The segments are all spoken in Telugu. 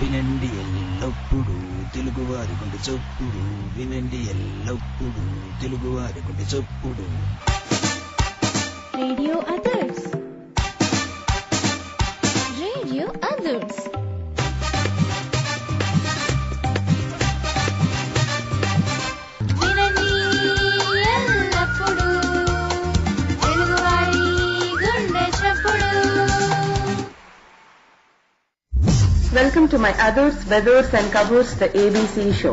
వినండి ఎల్లప్పుడు తెలుగువారి గుండె చప్పుడు, వినండి ఎల్లప్పుడు తెలుగువారి గుండె చప్పుడు. Radio others, radio others. వినండి ఎల్లప్పుడు తెలుగువారి గుండె చప్పుడు. Welcome to my others, weathers and కబర్స్ ద ఏబీసీ షో.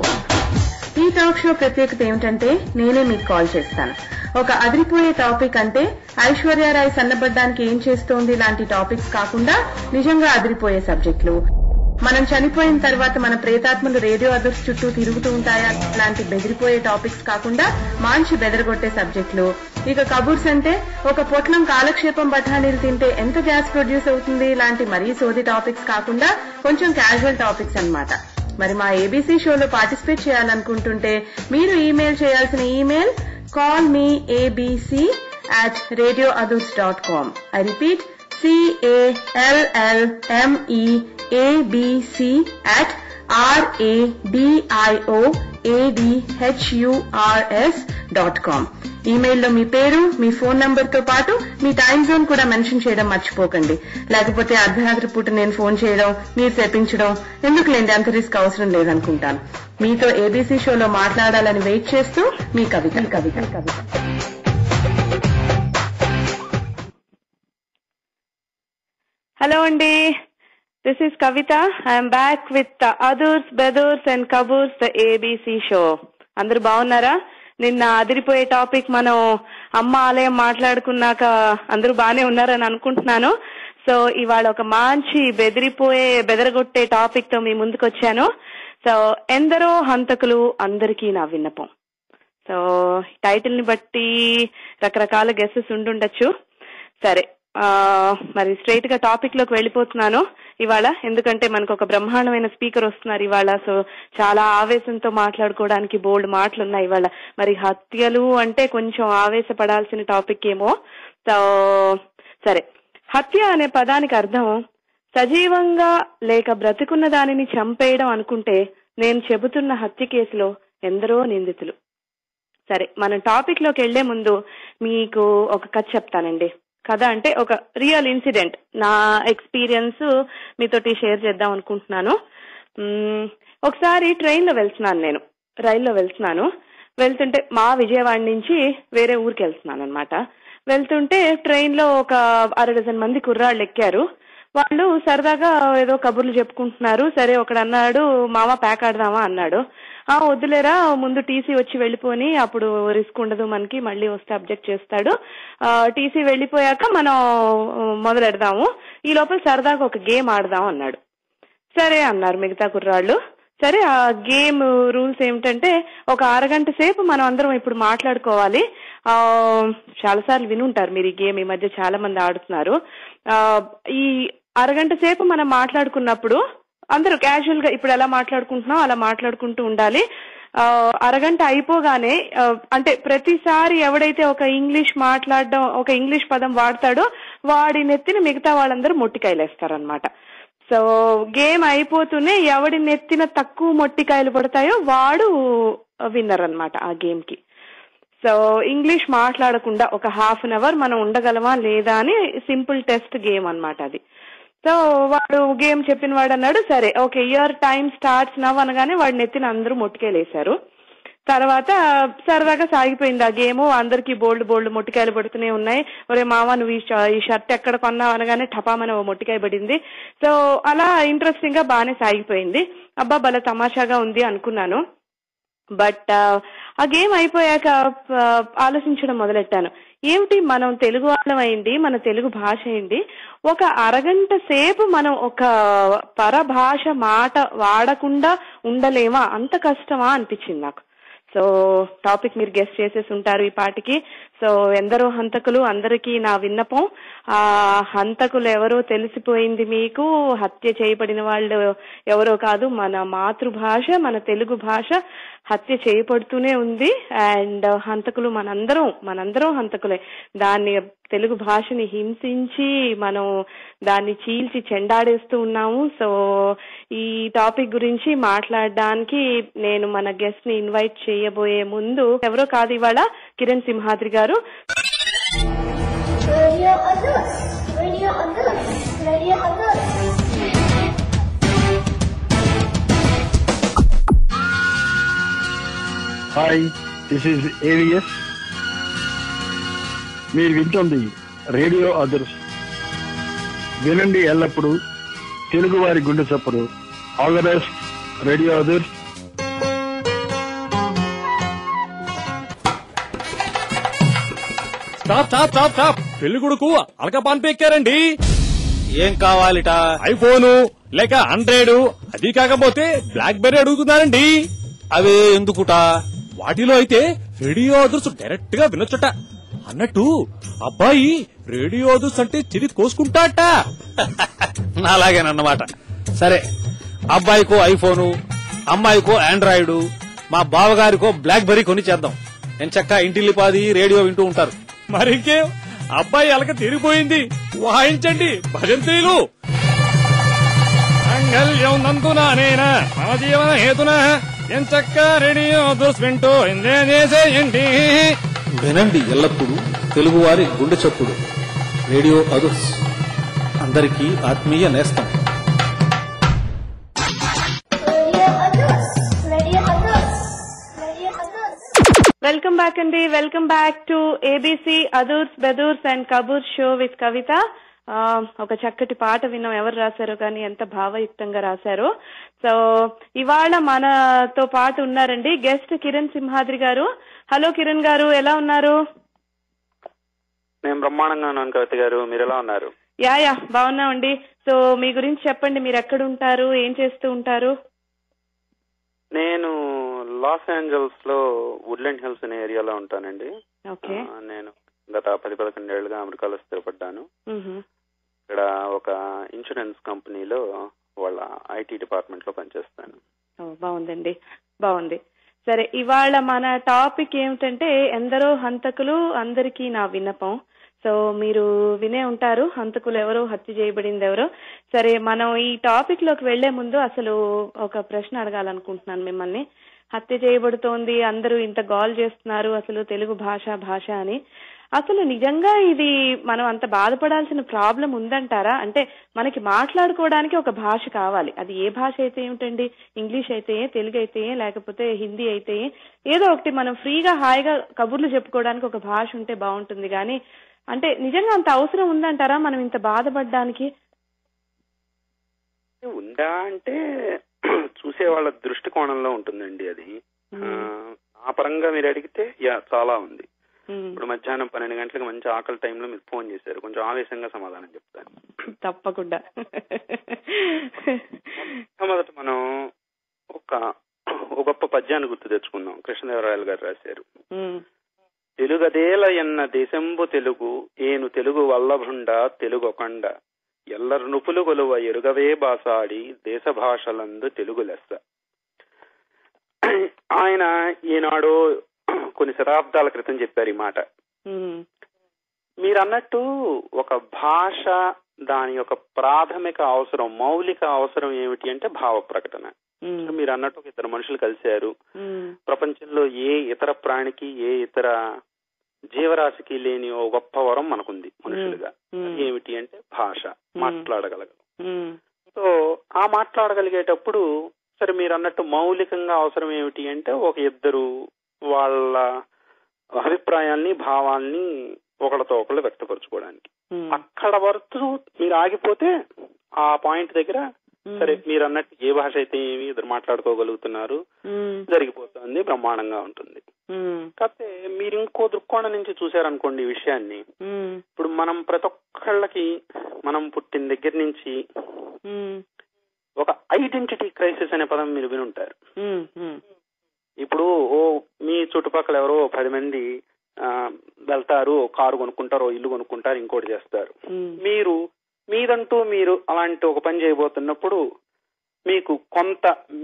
ఈ టాక్ షో ప్రత్యేకత ఏమిటంటే నేనే మీకు కాల్ చేస్తాను. ఒక అదిరిపోయే టాపిక్ అంటే ఐశ్వర్యారాయ్ సన్నబడ్డానికి ఏం చేస్తోంది లాంటి టాపిక్స్ కాకుండా నిజంగా అదిరిపోయే సబ్జెక్టులు, మనం చనిపోయిన తర్వాత మన ప్రేతాత్మలు రేడియో అదర్స్ చుట్టూ తిరుగుతూ ఉంటాయా లాంటి బెదిరిపోయే టాపిక్స్ కాకుండా మంచి బెదరగొట్టే సబ్జెక్టులు. ఇక కబుర్స్ అంటే ఒక పొట్లం కాలక్షేపం బఠానీలు తింటే ఎంత గ్యాస్ ప్రొడ్యూస్ అవుతుంది లాంటి మరీ సోది టాపిక్స్ కాకుండా కొంచెం క్యాజువల్ టాపిక్స్ అన్నమాట. మరి మా ఏబీసీ షోలో పార్టిసిపేట్ చేయాలనుకుంటుంటే మీరు ఈమెయిల్ చేయాల్సిన email callmeabc@radioadurs.com. I repeat, callmeabc@radioadhurs.com. ఈమెయిల్లో మీ పేరు, మీ ఫోన్ నంబర్ తో పాటు మీ టైం జోన్ కూడా మెన్షన్ చేయడం మర్చిపోకండి. లేకపోతే అర్ధరాత్రి పూట నేను ఫోన్ చేయడం, మీరు తెప్పించడం ఎందుకులేండి, అంత రిస్క్ అవసరం లేదనుకుంటాను. మీతో ఏబీసీ షోలో మాట్లాడాలని వెయిట్ చేస్తూ మీ కవిత. హలో అండి, this is Kavitha. I'm back with others, బెదర్స్ and కబూర్స్ ద ఏబీసీ షో. అందరూ బాగున్నారా? నిన్న అదిరిపోయే టాపిక్ మనం అమ్మ ఆలయం మాట్లాడుకున్నాక అందరూ బానే ఉన్నారని అనుకుంటున్నాను. సో ఇవాళ ఒక మంచి బెదరగొట్టే టాపిక్ తో మీ ముందుకు వచ్చాను. సో ఎందరో హంతకులు అందరికీ నా విన్నపం. సో టైటిల్ ని బట్టి రకరకాల గెస్సెస్ ఉండుండొచ్చు. సరే, మరి స్ట్రైట్ గా టాపిక్ లోకి వెళ్ళిపోతున్నాను ఇవాళ. ఎందుకంటే మనకు ఒక బ్రహ్మాండమైన స్పీకర్ వస్తున్నారు ఇవాళ. సో చాలా ఆవేశంతో మాట్లాడుకోవడానికి బోల్డ్ మాటలు ఉన్నాయి ఇవాళ. మరి హత్యలు అంటే కొంచెం ఆవేశపడాల్సిన టాపిక్ ఏమో. సో సరే, హత్య అనే పదానికి అర్థం సజీవంగా లేక బ్రతికున్న దానిని చంపేయడం అనుకుంటే నేను చెబుతున్న హత్య కేసులో ఎందరో నిందితులు. సరే, మన టాపిక్ లోకి వెళ్లే ముందు మీకు ఒక కథ చెప్తానండి. కథ అంటే ఒక రియల్ ఇన్సిడెంట్, నా ఎక్స్పీరియన్స్ మీతోటి షేర్ చేద్దాం అనుకుంటున్నాను. ఒకసారి ట్రైన్లో వెళ్తున్నాను, నేను రైల్లో వెళ్తుంటే మా విజయవాడ నుంచి వేరే ఊరికి వెళ్తున్నాను అనమాట. వెళ్తుంటే ట్రైన్ లో ఒక 6 మంది కుర్రాళ్ళు ఎక్కారు. వాళ్ళు సరదాగా ఏదో కబుర్లు చెప్పుకుంటున్నారు. సరే, ఒకడు అన్నాడు, మామ ప్యాక్ ఆడదామా అన్నాడు. వద్దులేరా, ముందు టీసీ వచ్చి వెళ్ళిపోని, అప్పుడు రిస్క్ ఉండదు మనకి, మళ్ళీ వస్తే అబ్జెక్ట్ చేస్తాడు. టీసీ వెళ్ళిపోయాక మనం మొదలెడదాము, ఈ లోపల సరదాగా ఒక గేమ్ ఆడదాం అన్నాడు. సరే అన్నారు మిగతా కుర్రాళ్ళు. సరే, ఆ గేమ్ రూల్స్ ఏమిటంటే ఒక అరగంట సేపు మనం అందరం ఇప్పుడు మాట్లాడుకోవాలి. చాలాసార్లు వినుంటారు మీరు ఈ గేమ్, ఈ మధ్య చాలా మంది ఆడుతున్నారు. ఈ అరగంట సేపు మనం మాట్లాడుకున్నప్పుడు అందరూ క్యాజువల్ గా ఇప్పుడు ఎలా మాట్లాడుకుంటున్నాం అలా మాట్లాడుకుంటూ ఉండాలి. అరగంట అయిపోగానే అంటే ప్రతిసారి ఎవడైతే ఒక ఇంగ్లీష్ పదం వాడతాడో వాడి నెత్తిన మిగతా వాళ్ళందరూ మొట్టికాయలేస్తారనమాట. సో గేమ్ అయిపోతూనే ఎవడి నెత్తిన తక్కువ మొట్టికాయలు పడతాయో వాడు విన్నర్ అనమాట ఆ గేమ్ కి. సో ఇంగ్లీష్ మాట్లాడకుండా ఒక హాఫ్ అన్ అవర్ మనం ఉండగలమా లేదా అని సింపుల్ టెస్ట్ గేమ్ అనమాట అది. సో వాడు గేమ్ చెప్పిన వాడు అన్నాడు, సరే okay your time starts now అనగానే వాడిని ఎత్తిన అందరూ మొట్టికాయలేశారు. తర్వాత సరదాగా సాగిపోయింది ఆ గేమ్. అందరికి బోల్డ్ మొట్టికాయలు పడుతూనే ఉన్నాయి. ఒరే మామ, నువ్వు ఈ షర్ట్ ఎక్కడ కొన్నావు అనగానే టపామని మొట్టికాయ పడింది. సో అలా ఇంట్రెస్టింగ్ గా బాగానే సాగిపోయింది. అబ్బా భలే తమాషాగా ఉంది అనుకున్నాను. బట్ ఆ గేమ్ అయిపోయాక ఆలోచించడం మొదలెట్టాను. ఏమిటి, మనం తెలుగు వాళ్ళం అయింది, మన తెలుగు భాష అయింది, ఒక అరగంట సేపు మనం ఒక పరభాష మాట వాడకుండా ఉండలేమా? అంత కష్టమా అనిపించింది నాకు. సో టాపిక్ మీరు గెస్ట్ చేసేసి ఉంటారు ఈ పాటికి. సో ఎందరో హంతకులు అందరికీ నా విన్నపం. ఆ హంతకులు ఎవరో తెలిసిపోయింది మీకు. హత్య చేయబడిన వాళ్ళు ఎవరో కాదు, మన మాతృభాష, మన తెలుగు భాష హత్య చేయబడుతూనే ఉంది. అండ్ హంతకులు మనందరం హంతకులే. దాన్ని తెలుగు భాషని హింసించి మనం దాన్ని చీల్చి చెండాడేస్తూ ఉన్నాము. సో ఈ టాపిక్ గురించి మాట్లాడడానికి నేను మన గెస్ట్ ని ఇన్వైట్ చేయబోయే ముందు ఎవరో కాదు, ఇవాళ కిరణ్ సింహాద్రి గారు. Hi, this is AVS. మీరు వింటుంది రేడియో అదర్స్. వినండి ఎల్లప్పుడు తెలుగువారి గుండె చప్పుడు. All the best radio others. Stop stop stop stop. పెళ్లి కొడుకు అలకపాన్ పెక్కారండి. ఏం కావాలిట? ఐఫోను లేక 100, అది కాకపోతే బ్లాక్ బెర్రీ అడుగుతున్నారండి. అవే ఎందుకుట? వాటిలో అయితే రేడియో అదర్స్ డైరెక్ట్ గా వినొచ్చట. అన్నట్టు అబ్బాయి రేడియో అదర్స్ అంటే చెరి కోసుకుంటాట. నాలాగేనన్నమాట. సరే, అబ్బాయికో ఐఫోను, అమ్మాయికో ఆండ్రాయిడ్, మా బావగారికో బ్లాక్ బెర్రీ కొని చేద్దాం. ఎంచక్క ఇంటిల్లిపాది రేడియో వింటూ ఉంటారు. మరింకేం, అబ్బాయి అలక తీరిపోయింది. వాయించండి భజంత్రీలు. మంగళ్యం నందునా నేనా మమ జీవన హేతున ఎంచక్క రేడియో అదర్స్ వింటూ ఎంజాయ్ చేసేయండి. వినండి ఎల్లప్పుడు తెలుగువారి గుండె చప్పుడు. రేడియో అదర్స్ అందరికీ ఆత్మీయ నేస్తం. వెల్కమ్ బ్యాక్ అండి. Welcome back to ABC Adhurs Bedhurs and Kaburs show with Kavitha. ఒక చక్కటి పాట విన్నాం. ఎవరు రాశారో కానీ ఎంత భావయుక్తంగా రాశారో. సో ఇవాళ మనతో పాటు ఉన్నారండి గెస్ట్ కిరణ్ సింహాద్రి గారు. హలో కిరణ్ గారు, ఎలా ఉన్నారు? నేను బ్రహ్మాండంగా ఉన్నాను కవిత గారు, మీరు ఎలా ఉన్నారు? యా బాగున్నామండి. సో మీ గురించి చెప్పండి, మీరు ఎక్కడ ఉంటారు, ఏం చేస్తూ ఉంటారు? నేను లాస్ ఏంజల్స్ లో వుడ్లాండ్ హిల్స్ అనే ఏరియాలో ఉంటానండి. ఓకే. నేను గత 10-11 ఏళ్లుగా అమెరికాలో స్థిరపడ్డాను. ఇక్కడ ఒక ఇన్సూరెన్స్ కంపెనీలో వాళ్ళ ఐటీ డిపార్ట్మెంట్ లో పనిచేస్తాను. బాగుందండి, బాగుంది. సరే, ఇవాళ మన టాపిక్ ఏమిటంటే ఎందరో హంతకులు, అందరికీ నా విన్నపం. సో మీరు వినే ఉంటారు హంతకులు ఎవరో, హత్య చేయబడింది ఎవరో. సరే, మనం ఈ టాపిక్ లోకి వెళ్లే ముందు అసలు ఒక ప్రశ్న అడగాలనుకుంటున్నాను మిమ్మల్ని. హత్య చేయబడుతోంది, అందరూ ఇంత గోల్ చేస్తున్నారు, అసలు తెలుగు భాష అని. అసలు నిజంగా ఇది మనం అంత బాధపడాల్సిన ప్రాబ్లం ఉందంటారా? అంటే మనకి మాట్లాడుకోవడానికి ఒక భాష కావాలి. అది ఏ భాష అయితే ఏమిటండి, ఇంగ్లీష్ అయితే, తెలుగు అయితే, లేకపోతే హిందీ అయితే, ఏదో ఒకటి మనం ఫ్రీగా హాయిగా కబుర్లు చెప్పుకోవడానికి ఒక భాష ఉంటే బాగుంటుంది. కానీ అంటే నిజంగా అంత అవసరం ఉందంటారా మనం ఇంత బాధపడడానికి? ఉందా అంటే చూసే వాళ్ళ దృష్టికోణంలో ఉంటుందండి అది. ఆ పరంగా మీరు అడిగితే చాలా ఉంది. ఇప్పుడు మధ్యాహ్నం 12 గంటలకు మంచి ఆకలి టైంలో మీరు ఫోన్ చేశారు, కొంచెం ఆవేశంగా సమాధానం చెప్తాను. తప్పకుండా. మొదట మనం ఒక గొప్ప పద్యాన్ని గుర్తు తెచ్చుకుందాం. కృష్ణదేవరాయలు గారు రాశారు. తెలుగదేల ఎన్న దేశంబు తెలుగు ఏను తెలుగు వల్లభుండ తెలుగొకండ ఎల్లరు నుపులు కొలువ ఎరుగవే బాసాడి దేశ భాషలందు తెలుగు లెస్స. ఆయన ఈనాడు కొన్ని శతాబ్దాల క్రితం చెప్పారు ఈ మాట. మీరు అన్నట్టు ఒక భాష దాని యొక్క ప్రాథమిక అవసరం, మౌలిక అవసరం ఏమిటి అంటే భావ ప్రకటన. మీరు అన్నట్టు ఒక ఇద్దరు మనుషులు కలిశారు. ప్రపంచంలో ఏ ఇతర ప్రాణికి, ఏ ఇతర జీవరాశికి లేని ఓ గొప్ప వరం మనకుంది మనుషులుగా. ఏమిటి అంటే భాష, మాట్లాడగలగడం. సో ఆ మాట్లాడగలిగేటప్పుడు సరే మీరు అన్నట్టు మౌలికంగా అవసరం ఏమిటి అంటే ఒక ఇద్దరు వాళ్ళ అభిప్రాయాల్ని, భావాల్ని ఒకళ్ళతో ఒకళ్ళు వ్యక్తపరచుకోవడానికి. అక్కడ వరకు మీరు ఆగిపోతే ఆ పాయింట్ దగ్గర సరే మీరు అన్నట్టు ఏ భాష అయితే ఏమి ఇద్దరు మాట్లాడుకోగలుగుతున్నారు, జరిగిపోతుంది, బ్రహ్మాండంగా ఉంటుంది. కాకపోతే మీరు ఇంకో దృక్కోణం నుంచి చూసారనుకోండి ఈ విషయాన్ని. ఇప్పుడు మనం ప్రతి ఒక్కళ్ళకి మనం పుట్టిన దగ్గర నుంచి ఒక ఐడెంటిటీ క్రైసిస్ అనే పదం మీరు వినుంటారు. ఇప్పుడు మీ చుట్టుపక్కల ఎవరో 10 మంది వెళ్తారు, కారు కొనుక్కుంటారు, ఇల్లు కొనుక్కుంటారు, ఇంకోటి చేస్తారు. మీరు మీదంటూ మీరు అలాంటి ఒక పని చేయబోతున్నప్పుడు మీకు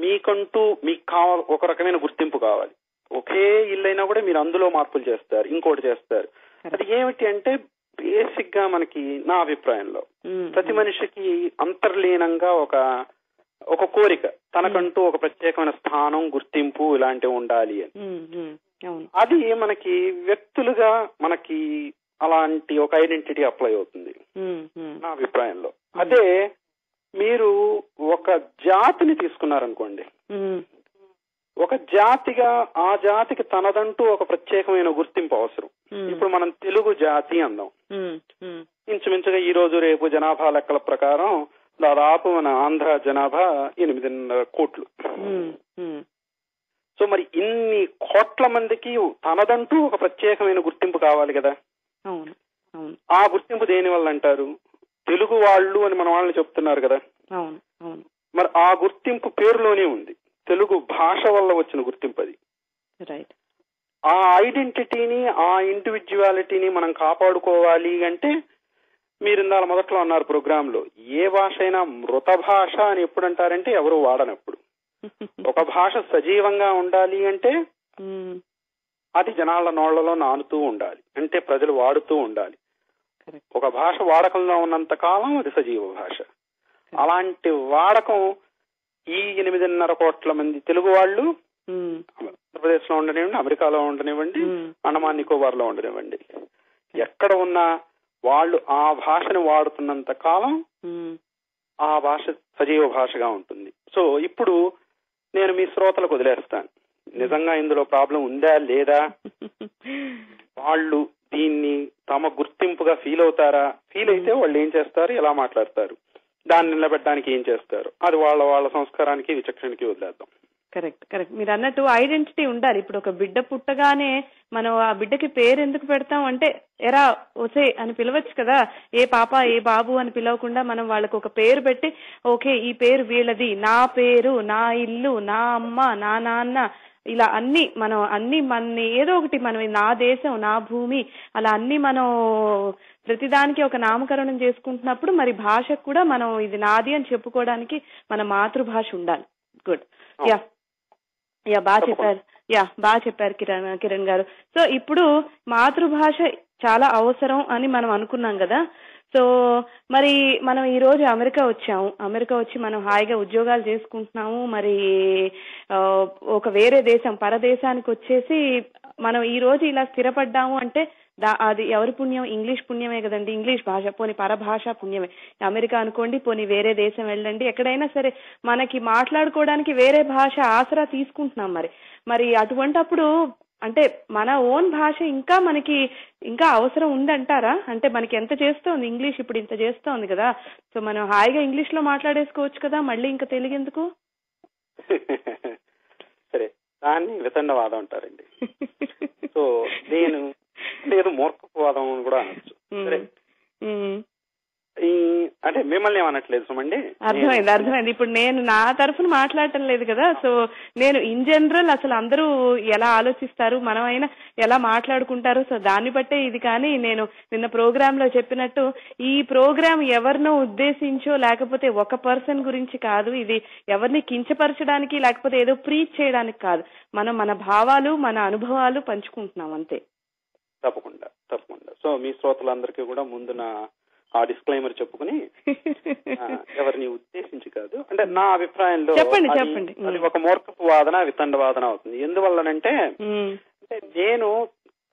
మీకంటూ మీకు కావాలి, ఒక రకమైన గుర్తింపు కావాలి. ఒకే ఇల్లు అయినా కూడా మీరు అందులో మార్పులు చేస్తారు, ఇంకోటి చేస్తారు. అది ఏమిటి అంటే బేసిక్ గా మనకి, నా అభిప్రాయంలో ప్రతి మనిషికి అంతర్లీనంగా ఒక ఒక కోరిక, తనకంటూ ఒక ప్రత్యేకమైన స్థానం, గుర్తింపు ఇలాంటివి ఉండాలి అని. అది మనకి వ్యక్తులుగా మనకి అలాంటి ఒక ఐడెంటిటీ అప్లై అవుతుంది నా అభిప్రాయంలో. అదే మీరు ఒక జాతిని తీసుకున్నారనుకోండి, ఒక జాతిగా ఆ జాతికి తనదంటూ ఒక ప్రత్యేకమైన గుర్తింపు అవసరం. ఇప్పుడు మనం తెలుగు జాతి అందాం. ఇంచుమించుగా ఈ రోజు రేపు జనాభా లెక్కల ప్రకారం దాదాపు మన ఆంధ్ర జనాభా 8.5 కోట్లు. సో మరి ఇన్ని కోట్ల మందికి తనదంటూ ఒక ప్రత్యేకమైన గుర్తింపు కావాలి కదా. ఆ గుర్తింపు దేని వల్ల అంటారు? తెలుగు వాళ్ళు అని మన వాళ్ళని చెప్తున్నారు కదా. మరి ఆ గుర్తింపు పేరులోనే ఉంది, తెలుగు భాష వల్ల వచ్చిన గుర్తింపు అది. ఆ ఐడెంటిటీని, ఆ ఇండివిడ్యువాలిటీని మనం కాపాడుకోవాలి అంటే మీరు ఇందాల మొదట్లో అన్నారు ప్రోగ్రామ్ లో, ఏ భాష అయినా మృత భాష అని ఎప్పుడు అంటారంటే ఎవరు వాడనప్పుడు. ఒక భాష సజీవంగా ఉండాలి అంటే అది జనాల నోళ్లలో నానుతూ ఉండాలి, అంటే ప్రజలు వాడుతూ ఉండాలి. ఒక భాష వాడకంలో ఉన్నంత కాలం అది సజీవ భాష. అలాంటి వాడకం ఈ 8.5 కోట్ల మంది తెలుగు వాళ్ళు ఆంధ్రప్రదేశ్ లో ఉండనివ్వండి, అమెరికాలో ఉండనివ్వండి, అండమాన్ నికోబార్ లో ఉండనివ్వండి, ఎక్కడ ఉన్నా వాళ్ళు ఆ భాషను వాడుతున్నంత కాలం ఆ భాష సజీవ భాషగా ఉంటుంది. సో ఇప్పుడు నేను మీ శ్రోతలకు వదిలేస్తాను, నిజంగా ఇందులో ప్రాబ్లం ఉందా లేదా, వాళ్ళు దీన్ని తమ గుర్తింపుగా ఫీల్ అవుతారా, ఫీల్ అయితే వాళ్ళు ఏం చేస్తారు, ఎలా మాట్లాడతారు, దాన్ని నిలబెట్టడానికి ఏం చేస్తారు, అది వాళ్ళ సంస్కారానికి విచక్షణకి వదిలేద్దాం. కరెక్ట్. మీరు అన్నట్టు ఐడెంటిటీ ఉండాలి. ఇప్పుడు ఒక బిడ్డ పుట్టగానే మనం ఆ బిడ్డకి పేరు ఎందుకు పెడతాం అంటే ఎరా ఒసే అని పిలవచ్చు కదా. ఏ పాప ఏ బాబు అని పిలవకుండా మనం వాళ్ళకు ఒక పేరు పెట్టి, ఓకే ఈ పేరు వీళ్ళది, నా పేరు, నా ఇల్లు, నా అమ్మ, నా నాన్న, ఇలా అన్ని మన ఏదో ఒకటి మనం నా దేశం, నా భూమి, అలా అన్ని మనం ప్రతిదానికి ఒక నామకరణం చేసుకుంటున్నప్పుడు మరి భాషకు కూడా మనం ఇది నాది అని చెప్పుకోవడానికి మన మాతృభాష ఉండాలి. గుడ్. బాగా చెప్పారు కిరణ్ గారు. సో ఇప్పుడు మాతృభాష చాలా అవసరం అని మనం అనుకున్నాం కదా. సో మరి మనం ఈ రోజు అమెరికా వచ్చి మనం హాయిగా ఉద్యోగాలు చేసుకుంటున్నాము. మరి ఒక వేరే దేశం, పరదేశానికి వచ్చేసి మనం ఈ రోజు ఇలా స్థిరపడ్డాము అంటే అది ఎవరి పుణ్యం? ఇంగ్లీష్ పుణ్యమే కదండి. ఇంగ్లీష్ భాష పోని పరభాష పుణ్యమే. అమెరికా అనుకోండి, పోని వేరే దేశం వెళ్ళండి, ఎక్కడైనా సరే మనకి మాట్లాడుకోవడానికి వేరే భాష ఆసరా తీసుకుంటున్నాం. మరి అటువంటప్పుడు అంటే మన ఓన్ భాష మనకి ఇంకా అవసరం ఉందంటారా? అంటే మనకి ఎంత చేస్తోంది ఇంగ్లీష్, ఇప్పుడు ఇంత చేస్తోంది కదా. సో మనం హాయిగా ఇంగ్లీష్ లో మాట్లాడేసుకోవచ్చు కదా, మళ్ళీ ఇంకా తెలుగు ఎందుకు? సరే, దాన్ని వితండవాదం అంటారండి. సో నేను లేదు మూర్ఖవాదం కూడా అనొచ్చు. సరే, అంటే మిమ్మల్ని ఏమనట్లేదు సుమండి. అర్థమైంది. ఇప్పుడు నేను నా తరఫున మాట్లాడటం లేదు కదా. సో నేను ఇన్ జనరల్ అసలు అందరూ ఎలా ఆలోచిస్తారు, మనమైనా ఎలా మాట్లాడుకుంటారు, సో దాన్ని బట్టే ఇది. కానీ నేను నిన్న ప్రోగ్రామ్ లో చెప్పినట్టు ఈ ప్రోగ్రామ్ ఎవరినో ఉద్దేశించో లేకపోతే ఒక పర్సన్ గురించి కాదు, ఇది ఎవరిని కించపరచడానికి లేకపోతే ఏదో ప్రీచ్ చేయడానికి కాదు. మనం మన భావాలు, మన అనుభవాలు పంచుకుంటున్నాం అంతే. తప్పకుండా. సో మీ శ్రోతలందరికీ కూడా ముందు ఆ డిస్క్లైమర్ చెప్పుకుని, ఎవరిని ఉద్దేశించి కాదు, అంటే నా అభిప్రాయంలో చెప్పండి. అది ఒక మూర్ఖపు వాదన, వితండ వాదన అవుతుంది. ఎందువల్లనంటే నేను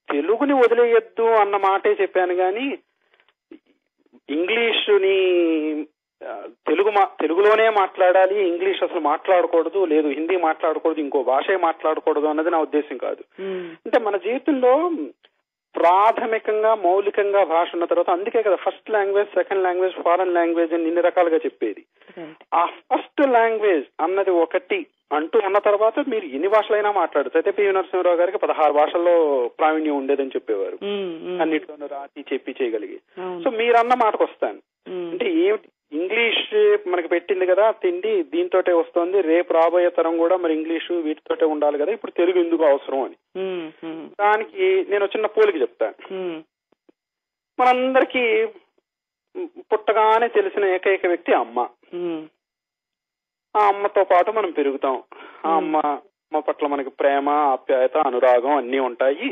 తెలుగుని వదిలేయద్దు అన్న మాటే చెప్పాను, కానీ ఇంగ్లీషుని తెలుగులోనే మాట్లాడాలి, ఇంగ్లీష్ అసలు మాట్లాడకూడదు, లేదు హిందీ మాట్లాడకూడదు, ఇంకో భాషే మాట్లాడకూడదు అన్నది నా ఉద్దేశం కాదు. అంటే మన జీవితంలో ప్రాథమికంగా మౌలికంగా భాష ఉన్న తర్వాత, అందుకే కదా first language, second language, foreign language అని ఇన్ని రకాలుగా చెప్పేది. ఆ ఫస్ట్ లాంగ్వేజ్ అన్నది ఒకటి అంటూ ఉన్న తర్వాత మీరు ఎన్ని భాషలైనా మాట్లాడచ్చు. అయితే పివి నరసింహరావు గారికి 16 భాషల్లో ప్రావీణ్యం ఉండేదని చెప్పేవారు, అన్నిటిలోనూ రాసి చెప్పి చేయగలిగి. సో మీరన్న మాటకు వస్తాను. అంటే ఏమిటి, ఇంగ్లీష్ మనకి పెట్టింది కదా తిండి, దీంతోటే వస్తుంది, రేపు రాబోయే తరం కూడా మరి ఇంగ్లీషు వీటితోటే ఉండాలి కదా, ఇప్పుడు తెలుగు ఎందుకు అవసరం అని. దానికి నేను చిన్న పోలిక చెప్తాను. మనందరికీ పుట్టగానే తెలిసిన ఏకైక వ్యక్తి అమ్మ. ఆ అమ్మతో పాటు మనం పెరుగుతాం. ఆ అమ్మ పట్ల మనకి ప్రేమ, ఆప్యాయత, అనురాగం అన్నీ ఉంటాయి.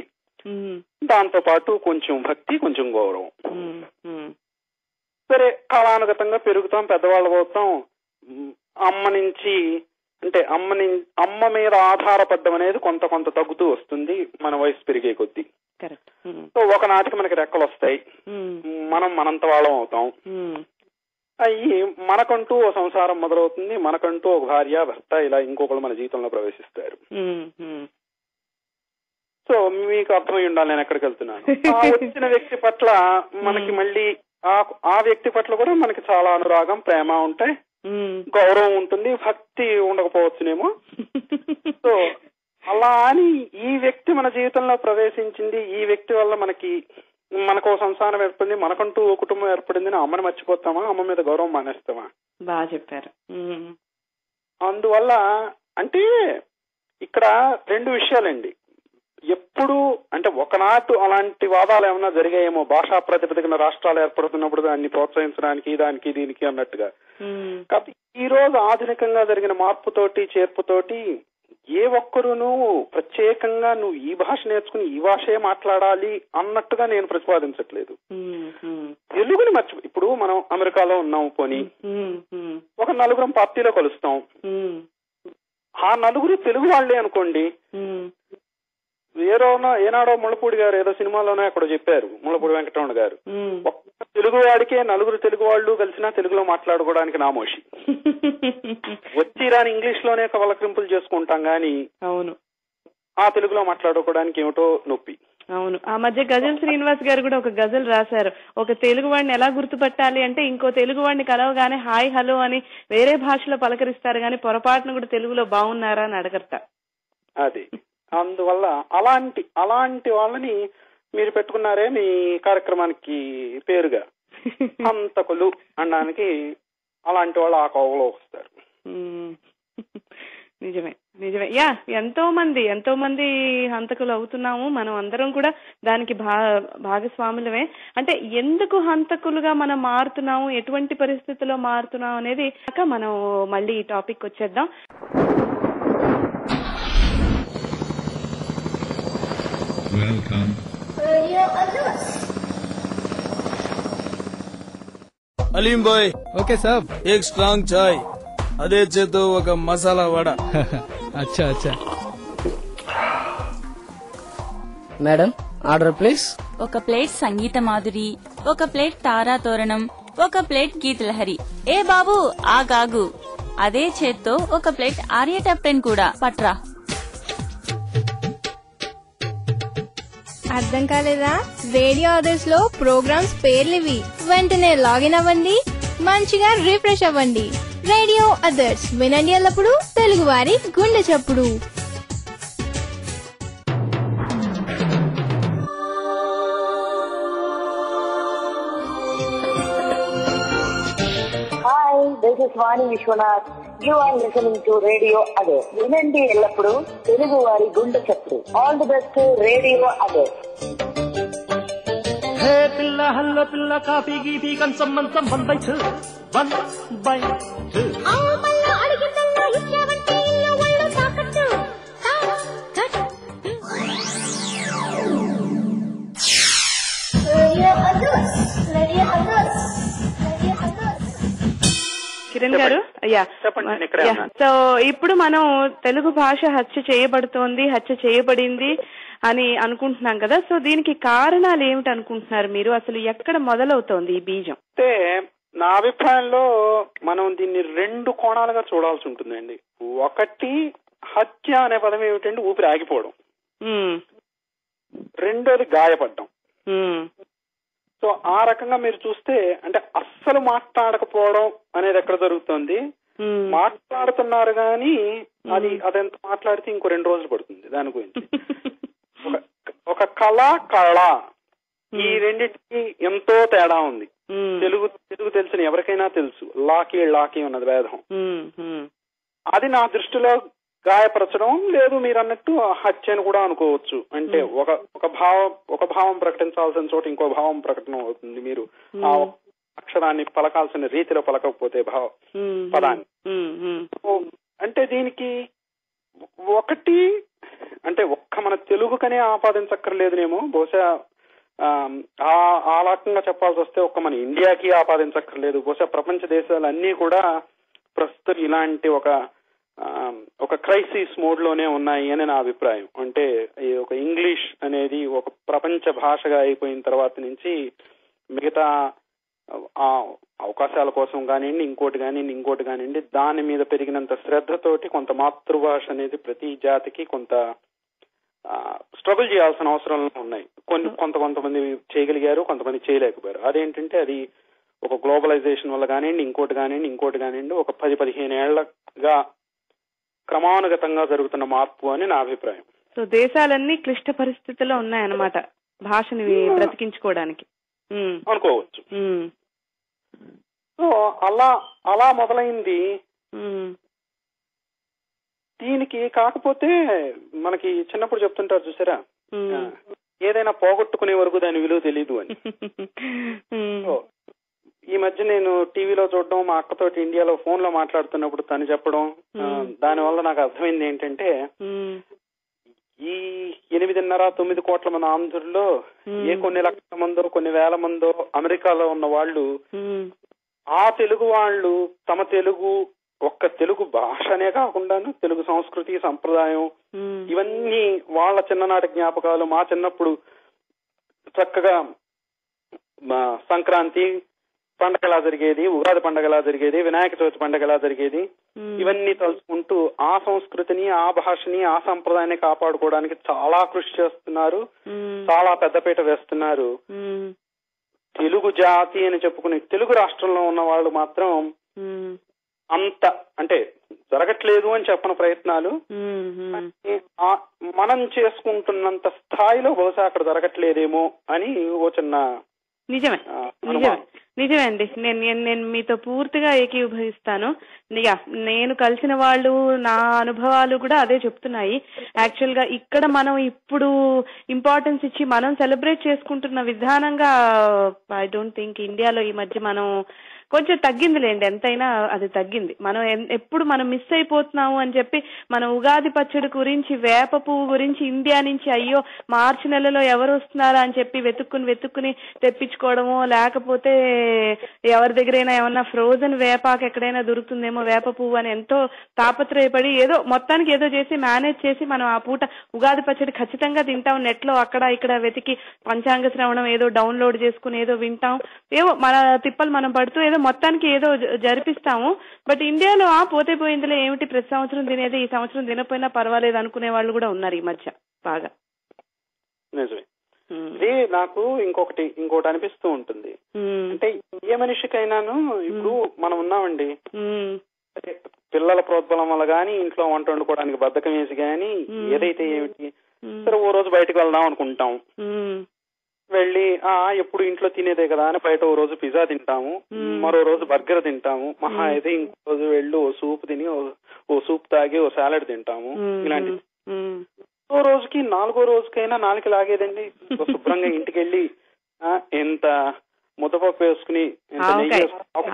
దాంతో పాటు కొంచెం భక్తి, కొంచెం గౌరవం. సరే, కాలానుగతంగా పెరుగుతాం, పెద్దవాళ్ళు అవుతాం, అమ్మ నుంచి అంటే అమ్మ మీద ఆధారపడడం అనేది కొంత కొంత తగ్గుతూ వస్తుంది మన వయసు పెరిగే కొద్దీ. సో ఒకనాటికి మనకి రెక్కలు వస్తాయి, మనం మనంత వాళ్ళం అవుతాం. అయ్యి మనకంటూ ఓ సంసారం మొదలవుతుంది, మనకంటూ ఒక భార్య భర్త ఇలా ఇంకొకరు మన జీవితంలో ప్రవేశిస్తారు. సో మీకు అర్థమై ఉండాలి నేను ఎక్కడికి వెళ్తున్నాను. ఆ వచ్చిన వ్యక్తి పట్ల మనకి మళ్ళీ ఆ వ్యక్తి పట్ల కూడా మనకి చాలా అనురాగం, ప్రేమ ఉంటాయి, గౌరవం ఉంటుంది, భక్తి ఉండకపోవచ్చునేమో. సో అలా అని ఈ వ్యక్తి మన జీవితంలో ప్రవేశించింది, ఈ వ్యక్తి వల్ల మనకు సంసారం ఏర్పడింది, మనకంటూ కుటుంబం ఏర్పడింది, అమ్మని మర్చిపోతామా, అమ్మ మీద గౌరవం మానేస్తామా? బాగా చెప్పారు. అందువల్ల అంటే ఇక్కడ రెండు విషయాలండి. ఎప్పుడు అంటే ఒకనాటు అలాంటి వాదాలు ఏమన్నా జరిగాయేమో, భాషా ప్రతిపదికన రాష్ట్రాలు ఏర్పడుతున్నప్పుడు దాన్ని ప్రోత్సహించడానికి దానికి దీనికి అన్నట్టుగా. కాబట్టి ఈ రోజు ఆధునికంగా జరిగిన మార్పుతోటి చేర్పుతోటి ఏ ఒక్కరును ప్రత్యేకంగా నువ్వు ఈ భాష నేర్చుకుని ఈ భాషే మాట్లాడాలి అన్నట్టుగా నేను ప్రతిపాదించట్లేదు. తెలుగుని ఇప్పుడు మనం అమెరికాలో ఉన్నాం, పోనీ ఒక నలుగురం పార్టీలో కలుస్తాం, ఆ నలుగురు తెలుగు వాళ్లే అనుకోండి. ఏనాడో ముళ్ళపూడి గారు ఏదో సినిమాలోనే అక్కడ చెప్పారు, ముళ్ళపూడి వెంకటరమణ గారు, ఒక్క తెలుగు వాడికే నలుగురు తెలుగు వాళ్ళు కలిసినా తెలుగులో మాట్లాడుకోవడానికి నామోషి. వచ్చి రాని ఇంగ్లీష్ లోనే కవలకరింపులు చేసుకుంటాం గాని అవును ఆ తెలుగులో మాట్లాడుకోవడానికి ఏమిటో నొప్పి. అవును, ఆ మధ్య గజల్ శ్రీనివాస్ గారు కూడా ఒక గజల్ రాశారు. ఒక తెలుగు వాడిని ఎలా గుర్తుపట్టాలి అంటే, ఇంకో తెలుగు వాడిని కలవగానే హాయ్ హలో అని వేరే భాషలో పలకరిస్తారు గాని పొరపాటును కూడా తెలుగులో బాగున్నారా అని అడగట. అది అందువల్ల అలాంటి వాళ్ళని మీరు పెట్టుకున్నారే మీ కార్యక్రమానికి పేరుగా, హంతకులు అనడానికి అలాంటి వాళ్ళు ఆ కోవలో వస్తారు. నిజమే నిజమే. ఎంతో మంది హంతకులు అవుతున్నాము, మనం అందరం కూడా దానికి భాగస్వాములమే. అంటే ఎందుకు హంతకులుగా మనం మారుతున్నాము, ఎటువంటి పరిస్థితుల్లో మారుతున్నాం అనేది మనం మళ్ళీ ఈ టాపిక్ వచ్చేద్దాం. Welcome. अलीम भाई ओके साहब, एक स्ट्रांग चाय अदे చేతో ఒక మసాలా వడ. अच्छा अच्छा మేడం ఆర్డర్ ప్లీజ్. ఒక ప్లేట్ సంగీత మాధురి, ఒక ప్లేట్ తారా తోరణం, ఒక ప్లేట్ గీత లహరి. ఏ బాబు ఆగాగు, అదే చేత్తో ఒక ప్లేట్ ఆర్యటప్పెన్ కూడా పట్రా. అర్థం కాలేదా? రేడియో అదర్స్ లో ప్రోగ్రామ్స్ పేర్లివి. వెంటనే లాగిన్ అవ్వండి, మంచిగా రిఫ్రెష్ అవ్వండి. రేడియో అదర్స్ వినండి ఎల్లప్పుడు తెలుగువారి గుండె చప్పుడు. Hi, this is Vani Vishwanath. You are listening to Radio Others. వినండి ఎల్లప్పుడు తెలుగు వారి గుండె చప్పుడు. All the best radio Adhurs. హే పిల్ల హల్ల పిల్ల కాఫీ గీఫీ కంచం మంచం 1/2 1/2 ఆవు పల్ల అడిగిందల్లా ఇచ్చావంటే ఇల్లు ఒళ్ళు తాకట్టు. Radio others, radio others, radio others. Kiran గారు, సో ఇప్పుడు మనం తెలుగు భాష హత్య చేయబడింది అని అనుకుంటున్నాం కదా. సో దీనికి కారణాలు ఏమిటి అనుకుంటున్నారు మీరు? అసలు ఎక్కడ మొదలవుతోంది ఈ బీజం? అంటే నా అభిప్రాయంలో మనం దీన్ని రెండు కోణాలుగా చూడాల్సి ఉంటుందండి. ఒకటి, హత్య అనే పదం ఏమిటంటే ఊపిరి ఆగిపోవడం. రెండోది గాయపడడం. సో ఆ రకంగా మీరు చూస్తే అంటే అస్సలు మాట్లాడకపోవడం అనేది ఎక్కడ జరుగుతుంది, మాట్లాడుతున్నారు కానీ అదెంత మాట్లాడితే ఇంకో 2 రోజులు పడుతుంది దాని గురించి. ఒక కళ ఈ రెండింటికి ఎంతో తేడా ఉంది. తెలుగు తెలిసిన ఎవరికైనా తెలుసు, లాకీ ఉన్నది భేదం. అది నా దృష్టిలో గాయపరచడం లేదు, మీరు అన్నట్టు హత్య అని కూడా అనుకోవచ్చు. అంటే ఒక భావం ప్రకటించాల్సిన చోట ఇంకో భావం ప్రకటన అవుతుంది. మీరు ఆ అక్షరాన్ని పలకాల్సిన రీతిలో పలకపోతే పదాన్ని. అంటే దీనికి ఒకటి అంటే ఒక్క మన తెలుగుకనే ఆపాదించక్కర్లేదునేమో, బహుశా ఆ రకంగా చెప్పాల్సి వస్తే ఒక్క మన ఇండియాకి ఆపాదించక్కర్లేదు. బహుశా ప్రపంచ దేశాలన్నీ కూడా ప్రస్తుతం ఇలాంటి ఒక క్రైసిస్ మోడ్ లోనే ఉన్నాయి అని నా అభిప్రాయం. అంటే ఒక ఇంగ్లీష్ అనేది ఒక ప్రపంచ భాషగా అయిపోయిన తర్వాత నుంచి మిగతా అవకాశాల కోసం కానివ్వండి, ఇంకోటి కానివ్వండి, దాని మీద పెరిగినంత శ్రద్ధతోటి కొంత మాతృభాష అనేది ప్రతి జాతికి కొంత స్ట్రగుల్ చేయాల్సిన అవసరాలు ఉన్నాయి. కొంతమంది చేయగలిగారు, కొంతమంది చేయలేకపోయారు. అదేంటంటే అది ఒక గ్లోబలైజేషన్ వల్ల కానివ్వండి, ఇంకోటి కానివ్వండి ఒక 10-15 ఏళ్లగా క్రమానుగతంగా జరుగుతున్న మార్పు అని నా అభిప్రాయం. సో దేశాలన్నీ క్లిష్ట పరిస్థితుల్లో ఉన్నాయన్నమాట భాషని బ్రతికించుకోవడానికి అనుకోవచ్చు. సో అలా మొదలైంది. దీనికి కాకపోతే మనకి చిన్నప్పుడు చెప్తుంటారు చూసారా, ఏదైనా పోగొట్టుకునే వరకు దాని విలువ తెలీదు అని. ఈ మధ్య నేను టీవీలో చూడడం, మా అక్కతోటి ఇండియాలో ఫోన్ లో మాట్లాడుతున్నప్పుడు తను చెప్పడం, దానివల్ల నాకు అర్థమైంది ఏంటంటే ఈ 8.5-9 కోట్ల మంది ఆంధ్రుల్లో కొన్ని లక్షల మందో కొన్ని వేల మందో అమెరికాలో ఉన్న వాళ్ళు ఆ తెలుగు వాళ్ళు తమ తెలుగు భాషనే కాకుండాను తెలుగు సంస్కృతి సంప్రదాయం ఇవన్నీ వాళ్ళ చిన్ననాటి జ్ఞాపకాలు. మా చిన్నప్పుడు చక్కగా సంక్రాంతి పండగ ఎలా జరిగేది, ఉగాది పండగ ఎలా జరిగేది, వినాయక చవితి పండగ ఎలా జరిగేది, ఇవన్నీ తలుచుకుంటూ ఆ సంస్కృతిని, ఆ భాషని, ఆ సంప్రదాయాన్ని కాపాడుకోవడానికి చాలా కృషి చేస్తున్నారు, చాలా పెద్దపీట వేస్తున్నారు. తెలుగు జాతి అని చెప్పుకుని తెలుగు రాష్ట్రంలో ఉన్న వాళ్ళు మాత్రం అంత అంటే జరగట్లేదు అని చెప్పిన ప్రయత్నాలు మనం చేసుకుంటున్నంత స్థాయిలో బహుశా అక్కడ జరగట్లేదేమో అని ఓ చిన్న నిజమే అండి. నేను మీతో పూర్తిగా ఏకీభవిస్తాను. నేను కలిసిన వాళ్ళు నా అనుభవాలు కూడా అదే చెప్తున్నాయి. యాక్చువల్ గా ఇక్కడ మనం ఇప్పుడు ఇంపార్టెన్స్ ఇచ్చి మనం సెలబ్రేట్ చేసుకుంటున్న విధానంగా ఐ డోంట్ థింక్ ఇండియాలో ఈ మధ్య మనం కొంచెం తగ్గిందిలేండి, ఎంతైనా అది తగ్గింది. మనం ఎప్పుడు మనం మిస్ అయిపోతున్నాము అని చెప్పి మనం ఉగాది పచ్చడి గురించి, వేప పువ్వు గురించి ఇండియా నుంచి అయ్యో మార్చి నెలలో ఎవరు వస్తున్నారా అని చెప్పి వెతుక్కుని తెప్పించుకోవడమో, లేకపోతే ఎవరి దగ్గరైనా ఏమన్నా ఫ్రోజన్ వేపాకు ఎక్కడైనా దొరుకుతుందేమో వేప పువ్వు అని ఎంతో తాపత్రయపడి ఏదో మొత్తానికి ఏదో చేసి మేనేజ్ చేసి మనం ఆ పూట ఉగాది పచ్చడి ఖచ్చితంగా తింటాం. నెట్ లో అక్కడ ఇక్కడ వెతికి పంచాంగ శ్రవణం ఏదో డౌన్లోడ్ చేసుకుని ఏదో వింటాం, ఏవో మన తిప్పలు మనం పడుతూ ఏదో మొత్తానికి ఏదో జరిపిస్తాము. బట్ ఇండియాలో పోతే పోయిందిలే ఏమిటి ప్రతి సంవత్సరం తినేది, ఈ సంవత్సరం తినపోయినా పర్వాలేదు అనుకునే వాళ్ళు కూడా ఉన్నారు ఈ మధ్య బాగా. నిజమే. ఇది నాకు ఇంకోటి అనిపిస్తూ ఉంటుంది. అంటే ఏ మనిషికైనాను ఇప్పుడు మనం ఉన్నామండి, పిల్లల ప్రోద్బలం వల్ల గాని, ఇంట్లో వంట వండుకోవడానికి బద్ధకం వేసి గాని, ఏదైతే ఏమిటి సరే ఓ రోజు బయటకు వెళ్దాం అనుకుంటాం, వెళ్ళి ఎప్పుడు ఇంట్లో తినేదే కదా అని బయట ఓ రోజు పిజ్జా తింటాము, మరో రోజు బర్గర్ తింటాము, మహా అయితే ఇంకో రోజు వెళ్ళి ఓ సూప్ తిని ఓ సూప్ తాగి ఓ సాలడ్ తింటాము. ఇలాంటి ఓ రోజుకి 4వ రోజుకైనా నాలుగు లాగేదండి. శుభ్రంగా ఇంటికి వెళ్ళి ఎంత ముద్దపప్పు వేసుకుని ఎంత నెయ్యి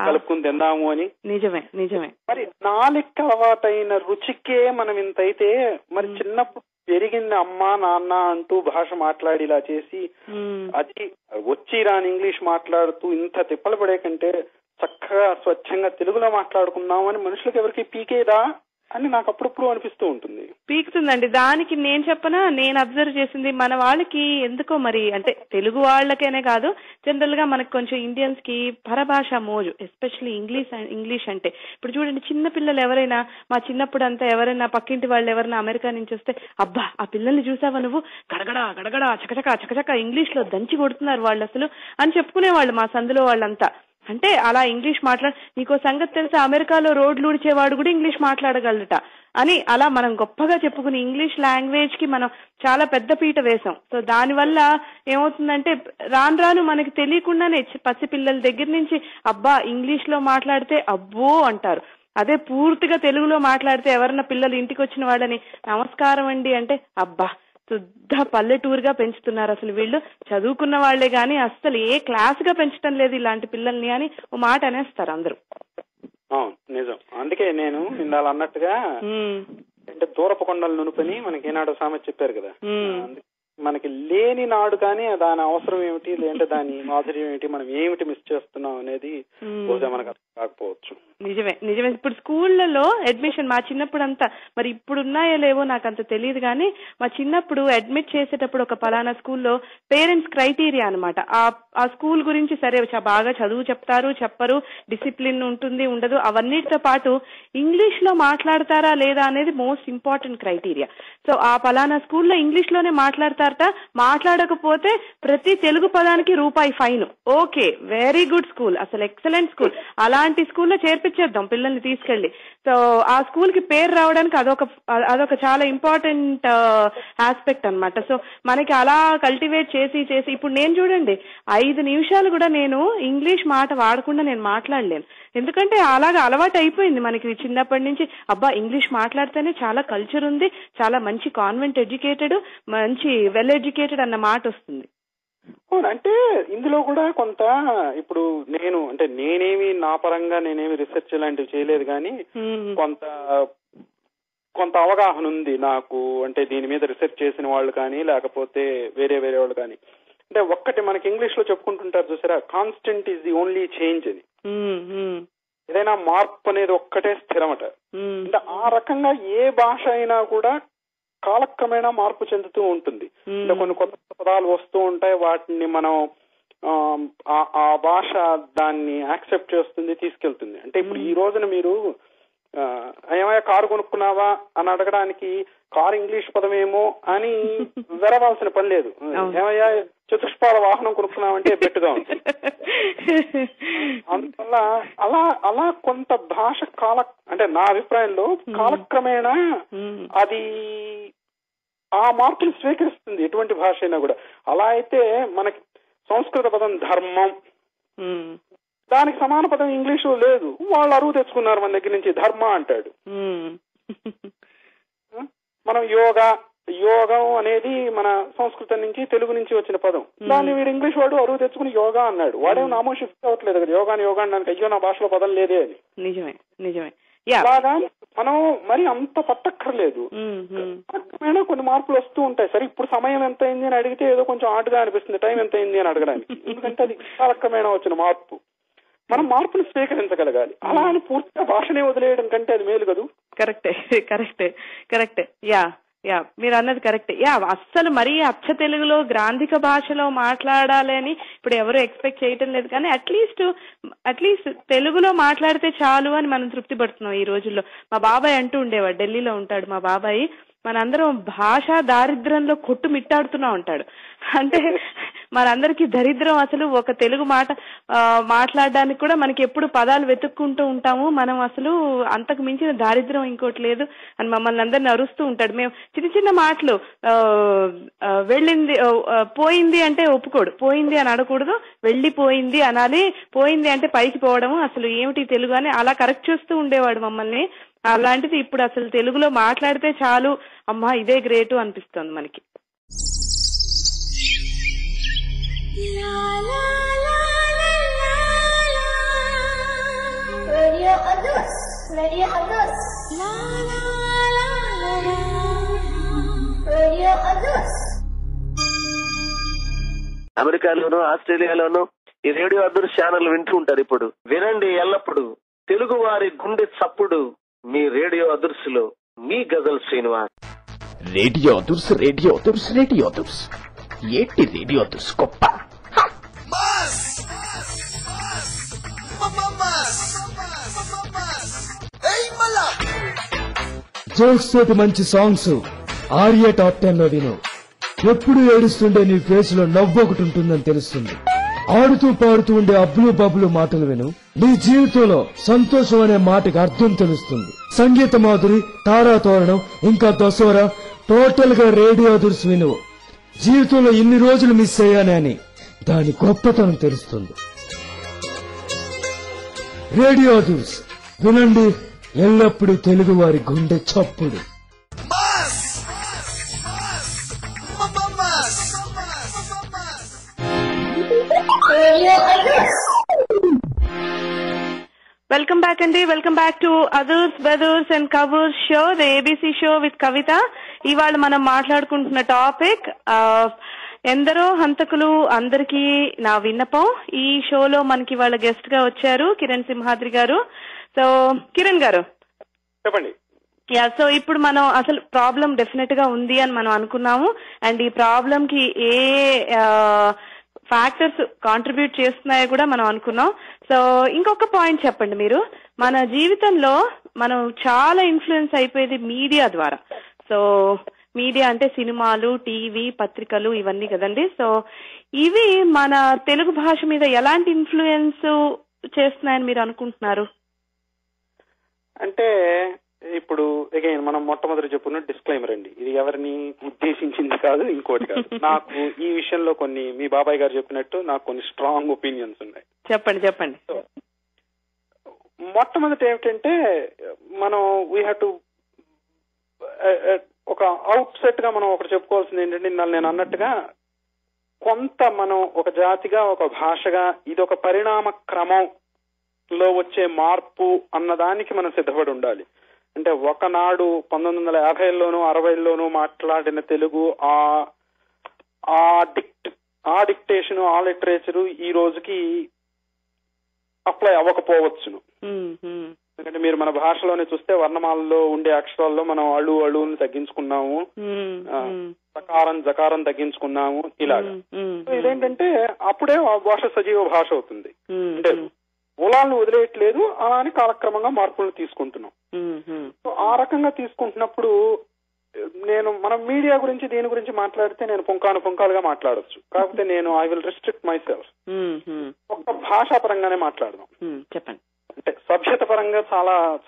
కలుపుకుని తిందాము అని. నిజమే. మరి నాలుగు అలవాటైన రుచికే మనం ఇంతైతే మరి చిన్నప్పుడు పెరిగింది అమ్మ నాన్న అంటూ భాష మాట్లాడి ఇలా చేసి అది వచ్చి రాని ఇంగ్లీష్ మాట్లాడుతూ ఇంత తిప్పలు పడే కంటే చక్కగా స్వచ్ఛంగా తెలుగులో మాట్లాడుకుందామని మనుషులకు ఎవరికి పీకేదా అని నాకు అప్పుడప్పుడు అనిపిస్తూ ఉంటుంది. పీకుతుందండి. దానికి నేను చెప్పనా, నేను అబ్జర్వ్ చేసింది మన వాళ్ళకి ఎందుకో మరి, అంటే తెలుగు వాళ్ళకనే కాదు జనరల్ గా మనకు కొంచెం ఇండియన్స్ కి పరభాష మోజు, ఎస్పెషల్లీ ఇంగ్లీష్ అంటే. ఇప్పుడు చూడండి, చిన్న పిల్లలు ఎవరైనా, మా చిన్నప్పుడు అంతా ఎవరైనా పక్కింటి వాళ్ళు ఎవరైనా అమెరికా నుంచి వస్తే, అబ్బా ఆ పిల్లల్ని చూసావా నువ్వు, గడగడా చకచక ఇంగ్లీష్ లో దంచి కొడుతున్నారు వాళ్ళు అసలు అని చెప్పుకునేవాళ్ళు మా సందులో వాళ్ళంతా. అంటే అలా ఇంగ్లీష్ నీకో సంగతి తెలుసా, అమెరికాలో రోడ్లు ఊడ్చేవాడు కూడా ఇంగ్లీష్ మాట్లాడగలట అని అలా మనం గొప్పగా చెప్పుకుని ఇంగ్లీష్ లాంగ్వేజ్ కి మనం చాలా పెద్ద పీట వేసాం. సో దానివల్ల ఏమవుతుందంటే రాను మనకి తెలియకుండానే పసిపిల్లల దగ్గర నుంచి అబ్బా ఇంగ్లీష్ లో మాట్లాడితే అబ్బో అంటారు. అదే పూర్తిగా తెలుగులో మాట్లాడితే ఎవరన్నా పిల్లలు ఇంటికి వచ్చిన వాళ్ళని నమస్కారం అండి అంటే అబ్బా శుద్ధ పల్లెటూరుగా పెంచుతున్నారు అసలు వీళ్ళు, చదువుకున్న వాళ్లే గాని అస్సలు ఏ క్లాస్ గా పెంచడం లేదు ఇలాంటి పిల్లల్ని అని ఓ మాట అనేస్తారు అందరూ. అవును నిజం. అందుకే నేను ఇందాల అన్నట్టుగా అంటే దూరపు కొండలు నునుపని మనకి ఏనాడు సామెత చెప్పారు కదా, మనకి లేని నాడు కానీ దాని అవసరం ఏమిటి, లేదంటే దాని మాధుర్యం ఏమిటి, మనం ఏమిటి మిస్ చేస్తున్నాం అనేది బహుశా మనకు కాకపోవచ్చు. నిజమే నిజమే. ఇప్పుడు స్కూళ్లలో అడ్మిషన్ మా చిన్నప్పుడు అంతా, మరి ఇప్పుడు ఉన్నాయో లేవో నాకు అంత తెలియదు కానీ, మా చిన్నప్పుడు అడ్మిట్ చేసేటప్పుడు ఒక పలానా స్కూల్లో పేరెంట్స్ క్రైటీరియా అనమాట. ఆ స్కూల్ గురించి సరే బాగా చదువు చెప్తారు చెప్పరు, డిసిప్లిన్ ఉంటుంది ఉండదు, అవన్నిటితో పాటు ఇంగ్లీష్ లో మాట్లాడతారా లేదా అనేది మోస్ట్ ఇంపార్టెంట్ క్రైటీరియా. సో ఆ పలానా స్కూల్లో ఇంగ్లీష్ లోనే మాట్లాడతారట, మాట్లాడకపోతే ప్రతి తెలుగు పదానికి రూపాయి fine. Okay, very good school, అసలు ఎక్సలెంట్ స్కూల్. అలాంటి స్కూల్లో చేర్పించేద్దాం పిల్లల్ని తీసుకెళ్లి. సో ఆ స్కూల్ కి పేరు రావడానికి అదొక చాలా ఇంపార్టెంట్ ఆస్పెక్ట్ అనమాట. సో మనకి అలా కల్టివేట్ చేసి చేసి ఇప్పుడు నేను చూడండి 5 నిమిషాలు కూడా నేను ఇంగ్లీష్ మాట వాడకుండా నేను మాట్లాడలేను. ఎందుకంటే అలాగా అలవాటు అయిపోయింది మనకి చిన్నప్పటి నుంచి. అబ్బా ఇంగ్లీష్ మాట్లాడితేనే చాలా కల్చర్ ఉంది, చాలా మంచి కాన్వెంట్ ఎడ్యుకేటెడ్, మంచి వెల్ ఎడ్యుకేటెడ్ అన్న మాట వస్తుంది. అంటే ఇందులో కూడా కొంత ఇప్పుడు నేనేమి నా పరంగా నేనేమి రీసెర్చ్ లాంటివి చేయలేదు కానీ కొంత అవగాహన ఉంది నాకు. అంటే దీని మీద రీసెర్చ్ చేసిన వాళ్ళు కానీ లేకపోతే వేరే వాళ్ళు కానీ, అంటే ఒక్కటి మనకి ఇంగ్లీష్ లో చెప్పుకుంటుంటారు చూసారా, constant is the only change అని. ఏదైనా మార్పు అనేది ఒక్కటే స్థిరమట. అంటే ఆ రకంగా ఏ భాష అయినా కూడా కాలక్రమేణా మార్పు చెందుతూ ఉంటుంది. అంటే కొన్ని కొత్త పదాలు వస్తూ ఉంటాయి, వాటిని మనం ఆ భాష దాన్ని యాక్సెప్ట్ చేస్తుంది, తీసుకెళ్తుంది. అంటే ఇప్పుడు ఈ రోజున మీరు ఏమయ్యా కారు కొనుక్కున్నావా అని అడగడానికి కారు ఇంగ్లీష్ పదమేమో అని వెరవాల్సిన పని లేదు. ఏమయ్యా చతుష్పాల వాహనం కొనుక్కున్నామంటే బెట్టుగా ఉంటుంది. అందువల్ల అలా కొంత భాష అంటే నా అభిప్రాయంలో కాలక్రమేణా అది ఆ మార్పులు స్వీకరిస్తుంది ఎటువంటి భాష అయినా కూడా. అలా అయితే మనకి సంస్కృత పదం ధర్మం, దానికి సమాన పదం ఇంగ్లీష్ లేదు. వాళ్ళు అరువు తెచ్చుకున్నారు మన దగ్గర నుంచి, ధర్మ అంటాడు. మనం యోగం అనేది మన సంస్కృతం నుంచి తెలుగు నుంచి వచ్చిన పదం, దాన్ని వీడు ఇంగ్లీష్ వాడు అరువు తెచ్చుకుని యోగా అన్నాడు. వాడేమో నామో షిఫ్ట్ అవ్వట్లేదు కదా యోగా అనడానికి, అయ్యో నా భాషలో పదం లేదే అని. నిజమే. అలాగా మనం మరి అంత పట్టక్కర్లేదు. కొన్ని మార్పులు వస్తూ ఉంటాయి. సరే ఇప్పుడు సమయం ఎంత అయింది అని అడిగితే ఏదో కొంచెం ఆటగా అనిపిస్తుంది టైం ఎంత అయింది అని అడగడానికి, ఎందుకంటే అది కాలక్రమేణా వచ్చిన మార్పు. మనం మార్పును స్వీకరించగలగాలి. అలా అని పూర్తిగా భాషనే వదిలేయడం కంటే అది మేలు కదూ. కరెక్టే. యా మీరు అన్నది కరెక్టే. అస్సలు మరీ అచ్చ తెలుగులో గ్రాంధిక భాషలో మాట్లాడాలి అని ఇప్పుడు ఎవరు ఎక్స్పెక్ట్ చేయటం లేదు, కానీ అట్లీస్ట్ తెలుగులో మాట్లాడితే చాలు అని మనం తృప్తి పడుతున్నాం ఈ రోజుల్లో. మా బాబాయ్ అంటూ ఉండేవాడు, ఢిల్లీలో ఉంటాడు మా బాబాయ్, మనందరం భాషా దారిద్ర్యంలో కొట్టుమిట్టాడుతూనే ఉంటాడు. అంటే మనందరికీ దరిద్రం అసలు ఒక తెలుగు మాట మాట్లాడడానికి కూడా మనకి ఎప్పుడు పదాలు వెతుక్కుంటూ ఉంటాము. మనం అసలు అంతకు మించిన దారిద్ర్యం ఇంకోటి లేదు అని మమ్మల్ని అందరిని అరుస్తూ ఉంటాడు. మేము చిన్న చిన్న మాటలు వెళ్ళింది పోయింది అంటే ఒప్పుకోడు, పోయింది అని అనకూడదు, వెళ్ళిపోయింది అనాలి, పోయింది అంటే పైకి పోవడము, అసలు ఏమిటి తెలుగు అని అలా కరెక్ట్ చేస్తూ ఉండేవాడు మమ్మల్ని. అలాంటిది ఇప్పుడు అసలు తెలుగులో మాట్లాడితే చాలు, అమ్మా ఇదే గ్రేటు అనిపిస్తుంది మనకి. అమెరికాలోను ఆస్ట్రేలియాలోను ఈ రేడియో అదర్స్ ఛానల్ వింటూ ఉంటారు. ఇప్పుడు వినండి ఎల్లప్పుడు తెలుగు వారి గుండె చప్పుడు మీ రేడియో అదర్స్ లో మీ గజల్ శ్రీనివాస్. రేడియో అదర్స్ ఏంటి రేడియో అదర్స్ గొప్ప. జోక్స్ తోటి మంచి సాంగ్స్ ఆర్య టాప్ 10 లో విను. ఎప్పుడు ఏడుస్తుండే నీ ఫేస్ లో నవ్వు ఒకటి ఉంటుందని తెలుస్తుంది. ఆడుతూ పాడుతూ ఉండే అబ్బులు బబ్బులు మాటలు విను, నీ జీవితంలో సంతోషం అనే మాటకి అర్థం తెలుస్తుంది. సంగీత మాధురి, తారా తోరణం, ఇంకా దసరా, టోటల్ గా రేడియో అదర్స్ విను. జీవితంలో ఇన్ని రోజులు మిస్ అయ్యానే అని దాని గొప్పతనం తెలుస్తుంది. రేడియో అదర్స్ వినండి ఎల్లప్పుడూ తెలుగు వారి గుండె చప్పుడు. వెల్కమ్ బ్యాక్ అండి, welcome back to Adhurs బెదర్స్ and Kaburs show, the ABC show with Kavitha. ఇవాళ మనం మాట్లాడుకుంటున్న టాపిక్ ఎందరో హంతకులు అందరికీ నా విన్నపం. ఈ షోలో మనకి వాళ్ళ గెస్ట్ గా వచ్చారు కిరణ్ సింహాద్రి గారు. సో కిరణ్ గారు చెప్పండి. సో ఇప్పుడు మనం అసలు ప్రాబ్లం డెఫినెట్ గా ఉంది అని మనం అనుకున్నాము. అండ్ ఈ ప్రాబ్లం కి ఏ ఫ్యాక్టర్స్ కాంట్రిబ్యూట్ చేస్తున్నాయో కూడా మనం అనుకున్నాం. సో ఇంకొక పాయింట్ చెప్పండి మీరు. మన జీవితంలో మనం చాలా ఇన్ఫ్లుయెన్స్ అయిపోయేది మీడియా ద్వారా. సో మీడియా అంటే సినిమాలు, టీవీ, పత్రికలు ఇవన్నీ కదండి. సో ఇవి మన తెలుగు భాష మీద ఎలాంటి ఇన్ఫ్లుయెన్స్ చేస్తున్నాయని మీరు అనుకుంటున్నారు? అంటే ఇప్పుడు అగైన్ మనం మొట్టమొదటి చెప్పుకున్న డిస్క్లైమర్ అండి, ఇది ఎవరిని ఉద్దేశించింది కాదు, ఇంకోటి కాదు. నాకు ఈ విషయంలో కొన్ని మీ బాబాయ్ గారు చెప్పినట్టు నాకు కొన్ని స్ట్రాంగ్ ఒపీనియన్స్ ఉన్నాయి. చెప్పండి. మొట్టమొదటి ఏమిటంటే మనం వీ హ్యావ్ టు ఒక అవుట్ సెట్ గా మనం ఒకటి చెప్పుకోవాల్సింది ఏంటంటే, నేను అన్నట్టుగా కొంత మనం ఒక జాతిగా ఒక భాషగా ఇదొక పరిణామ క్రమంలో వచ్చే మార్పు అన్నదానికి మనం సిద్ధపడి ఉండాలి. అంటే ఒకనాడు 1950లోనూ 60లోనూ మాట్లాడిన తెలుగు ఆ డిక్టేషన్, ఆ లిటరేచరు ఈ రోజుకి అప్లై అవ్వకపోవచ్చును. ఎందుకంటే మీరు మన భాషలోనే చూస్తే వర్ణమాలలో ఉండే అక్షరాల్లో మనం అళుని తగ్గించుకున్నాము, జకారం తగ్గించుకున్నాము, ఇలాగా. ఇదేంటంటే అప్పుడే ఆ భాష సజీవ భాష అవుతుంది. అంటే మూలాలను వదిలేయట్లేదు, అలా అని కాలక్రమంగా మార్పులను తీసుకుంటున్నాం. సో ఆ రకంగా తీసుకుంటున్నప్పుడు మనం మీడియా గురించి దీని గురించి మాట్లాడితే నేను పుంకాలుగా మాట్లాడొచ్చు. కాకపోతే నేను I will restrict my self. ఒక్క భాషా పరంగానే మాట్లాడదాం. చెప్పండి. అంటే సభ్యత పరంగా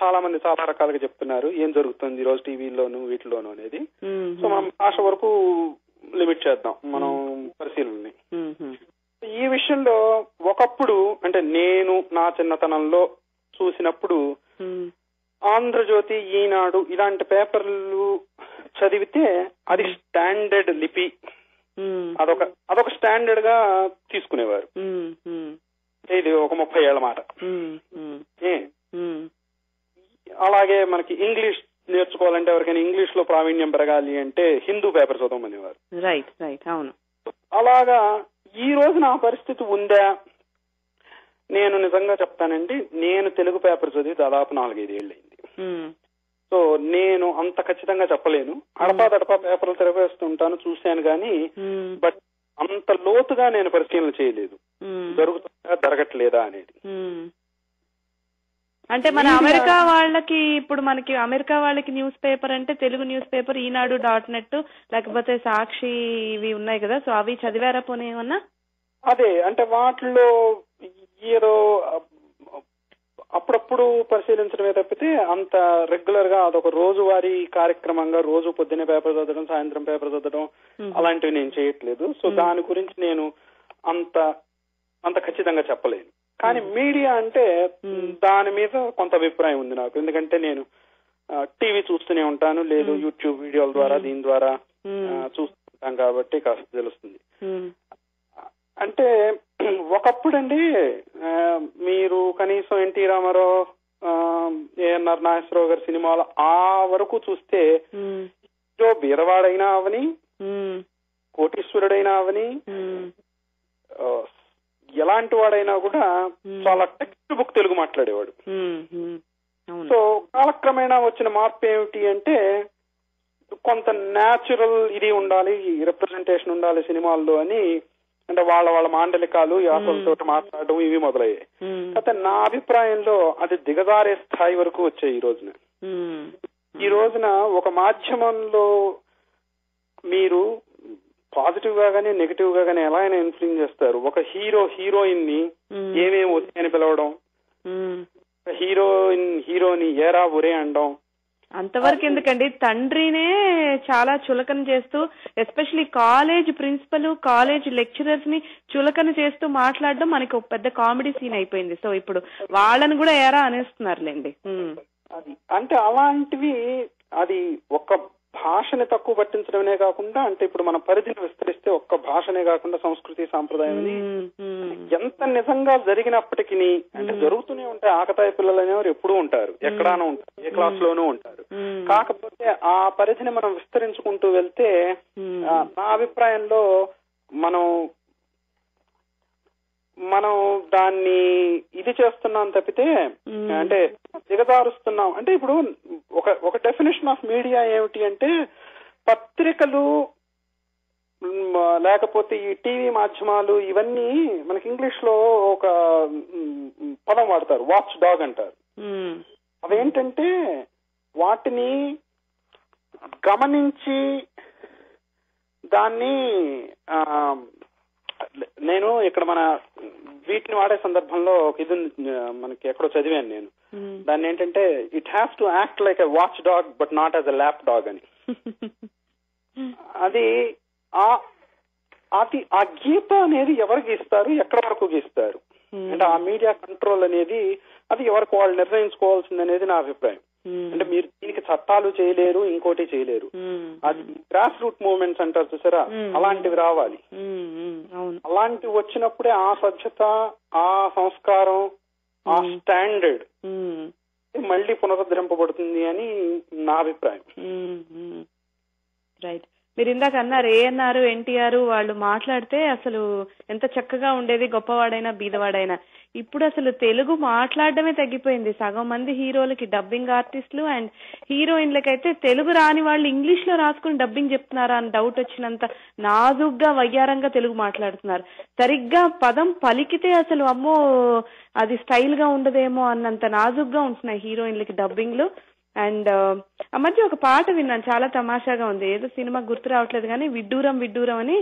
చాలా మంది చాలా రకాలుగా చెప్తున్నారు ఏం జరుగుతుంది ఈ రోజు టీవీలోను వీటిలోను అనేది. సో మనం భాష వరకు లిమిట్ చేద్దాం మనం పరిశీలనని. ఈ విషయంలో ఒకప్పుడు అంటే నేను నా చిన్నతనంలో చూసినప్పుడు ఆంధ్రజ్యోతి, ఈనాడు ఇలాంటి పేపర్లు చదివితే అది స్టాండర్డ్ లిపి, అదొక స్టాండర్డ్ గా తీసుకునేవారు. ఇది ఒక 30 ఏళ్ల మాట. అలాగే మనకి ఇంగ్లీష్ నేర్చుకోవాలంటే ఎవరికైనా ఇంగ్లీష్ లో ప్రావీణ్యం పెరగాలి అంటే హిందూ పేపర్ చదవమనేవారు. రైట్ అవును. అలాగా ఈ రోజు నా పరిస్థితి ఉందా? నేను నిజంగా చెప్తానండి, నేను తెలుగు పేపర్ చదివి దాదాపు 4-5 ఏళ్ళైంది. సో నేను అంత ఖచ్చితంగా చెప్పలేను. అడపా పేపర్లు తిరగేస్తుంటాను, చూశాను కానీ బట్ అంత లోతుగా నేను పరిశీలన చేయలేదు జరుగుతుందా జరగట్లేదా అనేది. అంటే మన అమెరికా వాళ్ళకి ఇప్పుడు మనకి అమెరికా వాళ్ళకి న్యూస్ పేపర్ అంటే తెలుగు న్యూస్ పేపర్ ఈనాడు.net లేకపోతే సాక్షి ఇవి ఉన్నాయి కదా, సో అవి చదివారా పోనీ ఏమన్నా? అదే అంటే వాటిలో ఏదో అప్పుడప్పుడు పరిశీలించడమే తప్పితే అంత రెగ్యులర్ గా అదొక రోజువారీ కార్యక్రమంగా రోజు పొద్దున్నే పేపర్ చదవడం, సాయంత్రం పేపర్ చదవడం అలాంటివి నేను చేయట్లేదు. సో దాని గురించి నేను అంత ఖచ్చితంగా చెప్పలేను. కానీ మీడియా అంటే దాని మీద కొంత అభిప్రాయం ఉంది నాకు. ఎందుకంటే నేను టీవీ చూస్తూనే ఉంటాను, లేదు యూట్యూబ్ వీడియోల ద్వారా దీని ద్వారా చూస్తుంటాం కాబట్టి కాస్త తెలుస్తుంది. అంటే ఒకప్పుడండి మీరు కనీసం ఎన్టీ రామారావు, ఏఎన్ఆర్ నాగేశ్వరరావు గారి సినిమాలు ఆ వరకు చూస్తే బీదవాడైనా అవని, కోటీశ్వరుడైనా అవని, ఎలాంటి వాడైనా కూడా చాలా టెక్స్ట్ బుక్ తెలుగు మాట్లాడేవాడు. సో కాలక్రమేణా వచ్చిన మార్పు ఏమిటి అంటే కొంత న్యాచురల్ ఇది ఉండాలి, రిప్రజెంటేషన్ ఉండాలి సినిమాల్లో అని, అంటే వాళ్ళ మాండలికాలు యాసలతో మాట్లాడడం ఇవి మొదలయ్యాయి. అయితే నా అభిప్రాయంలో అది దిగజారే స్థాయి వరకు వచ్చాయి ఈ రోజున. ఈ రోజున ఒక మాధ్యమంలో మీరు పాజిటివ్ గా గానీ నెగిటివ్ గా గానీ ఎలా అయినా ఇన్ఫ్లుయెన్స్ చేస్తారు. ఒక హీరోయిన్ ని ఏమేమి వచ్చాయని పిలవడం, హీరోని ఏరా ఒరే అనడం, అంతవరకు ఎందుకండి, తండ్రినే చాలా చులకన చేస్తూ especially college principal, college lecturers ని చులకన చేస్తూ మాట్లాడడం మనకి ఒక పెద్ద కామెడీ సీన్ అయిపోయింది. సో ఇప్పుడు వాళ్ళని కూడా ఏరా అనేస్తున్నారులేండి. అంటే అలాంటివి అది ఒక్క భాషని తక్కువ పట్టించడమే కాకుండా, అంటే ఇప్పుడు మన పరిధిని విస్తరిస్తే ఒక్క భాషనే కాకుండా సంస్కృతి సాంప్రదాయం ఎంత నిజంగా జరిగినప్పటికీ, అంటే జరుగుతూనే ఉంటాయి. ఆకతాయి పిల్లలు అనేవారు ఎప్పుడూ ఉంటారు, ఎక్కడానూ ఉంటారు, ఏ క్లాస్ లోనూ ఉంటారు. కాకపోతే ఆ పరిధిని మనం విస్తరించుకుంటూ వెళ్తే నా అభిప్రాయంలో మనం దాన్ని ఇది చేస్తున్నాం తప్పితే అంటే దిగజారుస్తున్నాం. అంటే ఇప్పుడు ఒక డెఫినేషన్ ఆఫ్ మీడియా ఏమిటి అంటే పత్రికలు లేకపోతే ఈ టీవీ మాధ్యమాలు ఇవన్నీ మనకి ఇంగ్లీష్ లో ఒక పదం వాడతారు, వాచ్ డాగ్ అంటారు. అవేంటంటే వాటిని గమనించి దాన్ని నేను ఇక్కడ మన వీటిని వాడే సందర్భంలో ఇది మనకి ఎక్కడో చదివాను నేను. దాన్ని ఏంటంటే it has to act like a watch dog but not as a lap dog అని. అది ఆ గీత అనేది ఎవరు గీస్తారు, ఎక్కడి వరకు గీస్తారు అంటే ఆ మీడియా కంట్రోల్ అనేది అది ఎవరికి వాళ్ళు నిర్ణయించుకోవాల్సింది అనేది నా అభిప్రాయం. అంటే మీరు దీనికి చట్టాలు చేయలేరు, ఇంకోటి చేయలేరు. అది గ్రాస్ రూట్ మూవ్మెంట్స్ అంటారు చూసారా, అలాంటివి రావాలి. అలాంటివి వచ్చినప్పుడే ఆ సభ్యత, ఆ సంస్కారం, ఆ స్టాండర్డ్ మళ్ళీ పునరుద్ధరింపబడుతుంది అని నా అభిప్రాయం. రైట్. మీరు ఇందాక అన్నారు ఏఎన్ఆర్, ఎన్టీఆర్ వాళ్ళు మాట్లాడితే అసలు ఎంత చక్కగా ఉండేది, గొప్పవాడైనా బీదవాడైనా. ఇప్పుడు అసలు తెలుగు మాట్లాడడమే తగ్గిపోయింది. సగం మంది హీరోలకి డబ్బింగ్ ఆర్టిస్టులు అండ్ హీరోయిన్లకైతే తెలుగు రాని వాళ్ళు ఇంగ్లీష్ లో రాసుకుని డబ్బింగ్ చెప్తున్నారా అని డౌట్ వచ్చినంత నాజుగ్గా వయ్యారంగా తెలుగు మాట్లాడుతున్నారు. సరిగ్గా పదం పలికితే అసలు అమ్మో అది స్టైల్ గా ఉండదేమో అన్నంత నాజుగ్గా ఉంటున్నాయి హీరోయిన్లకి డబ్బింగ్లు. అండ్ ఆ మధ్య ఒక పాట విన్నాను, చాలా తమాషాగా ఉంది, ఏదో సినిమా గుర్తు రావట్లేదు కానీ విడ్డూరం విడ్డూరం అని.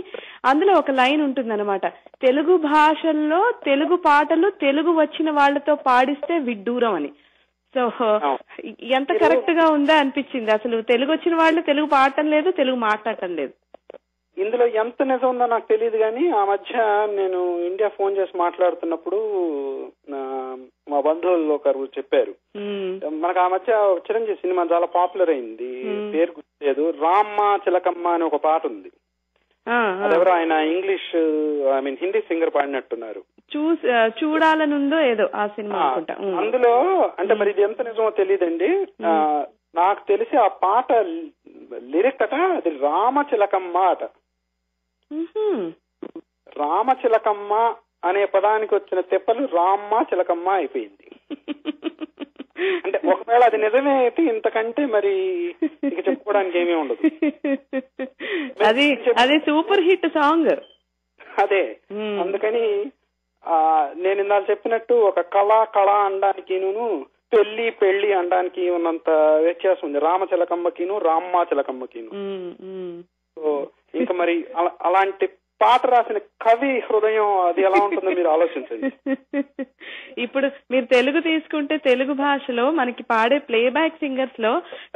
అందులో ఒక లైన్ ఉంటుందన్నమాట, తెలుగు భాషల్లో తెలుగు పాటలు తెలుగు వచ్చిన వాళ్లతో పాడిస్తే విడ్డూరం అని. సో ఎంత కరెక్ట్ గా ఉందా అనిపించింది. అసలు తెలుగు వచ్చిన వాళ్ళు తెలుగు పాడటం లేదు, తెలుగు మాట్లాడటం లేదు. ఇందులో ఎంత నిజం ఉందో నాకు తెలియదు కానీ ఆ మధ్య నేను ఇండియా ఫోన్ చేసి మాట్లాడుతున్నప్పుడు మా బంధువులు ఒకరు చెప్పారు, మనకు ఆ మధ్య చిరంజీవి సినిమా చాలా పాపులర్ అయింది, పేరు గుర్తులేదు, రామ్మ చిలకమ్మ అని ఒక పాట ఉంది. అదెవరో ఆయన ఇంగ్లీష్ హిందీ సింగర్ పాడినట్టున్నారు. చూడాలనుందో ఏదో ఆ సినిమా అనుకుంటా. అందులో అంటే మరి ఇది ఎంత నిజమో తెలియదండి, నాకు తెలిసి ఆ పాట లిరిక్ అట అది రామచిలకమ్మ అట. రామచిలకమ్మ అనే పదానికి వచ్చిన తెప్పలు రామ్మ చిలకమ్మ అయిపోయింది. అంటే ఒకవేళ అది నిజమే అయితే ఇంతకంటే మరి ఇక చెప్పుకోవడానికి ఏమీ ఉండదు. అది సూపర్ హిట్ సాంగ్. అదే అందుకని నేను ఇందాక చెప్పినట్టు ఒక కళ అనడానికి పెళ్లి పెళ్లి అనడానికి ఉన్నంత వ్యత్యాసం ఉంది రామచిలకమ్మకిను రామ్మ చిలకమ్మకిను. సో ఇంకా మరి అలాంటి పాట రాసిన కవి హృదయం అది ఎలా ఉంటుందో మీరు ఆలోచించండి. ఇప్పుడు మీరు తెలుగు తీసుకుంటే తెలుగు భాషలో మనకి పాడే ప్లేబ్యాక్ సింగర్స్ లో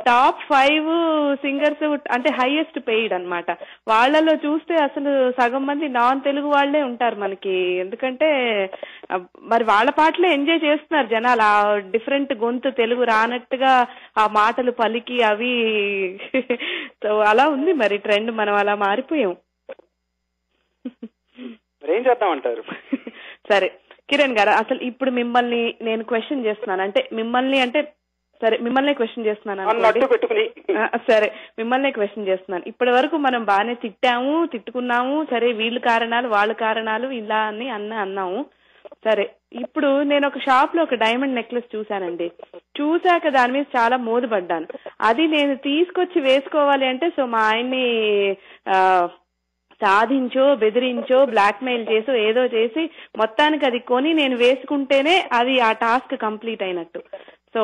టాప్ 5 సింగర్స్ అంటే హైయెస్ట్ పెయిడ్ అన్నమాట. వాళ్లలో చూస్తే అసలు సగం మంది నాన్ తెలుగు వాళ్లే ఉంటారు మనకి. ఎందుకంటే మరి వాళ్ళ పాటలే ఎంజాయ్ చేస్తున్నారు జనాలు. ఆ డిఫరెంట్ గొంతు, తెలుగు రానట్టుగా ఆ మాటలు పలికి అవి. సో అలా ఉంది మరి ట్రెండ్, మనం అలా మారిపోయాం. ఏం చేద్దామంటారు? సరే కిరణ్ గారు, అసలు ఇప్పుడు మిమ్మల్ని నేను క్వశ్చన్ చేస్తున్నాను, అంటే మిమ్మల్ని అంటే సరే మిమ్మల్ని క్వశ్చన్ చేస్తున్నాను అనుకోండి. సరే మిమ్మల్ని క్వశ్చన్ చేస్తున్నాను. ఇప్పటి వరకు మనం బాగానే తిట్టాము, తిట్టుకున్నాము, సరే వీళ్ళు కారణాలు వాళ్ళ కారణాలు ఇలా అని అన్నాము. సరే ఇప్పుడు నేను ఒక షాప్ లో ఒక డైమండ్ నెక్లెస్ చూశానండి. చూశాక దాని మీద చాలా మోదుపడ్డాను. అది నేను తీసుకొచ్చి వేసుకోవాలి అంటే సో మా ఆయన్ని సాధించో బెదిరించో బ్లాక్ మెయిల్ చేసో ఏదో చేసి మొత్తానికి అది కొని నేను వేసుకుంటేనే అది ఆ టాస్క్ కంప్లీట్ అయినట్టు. సో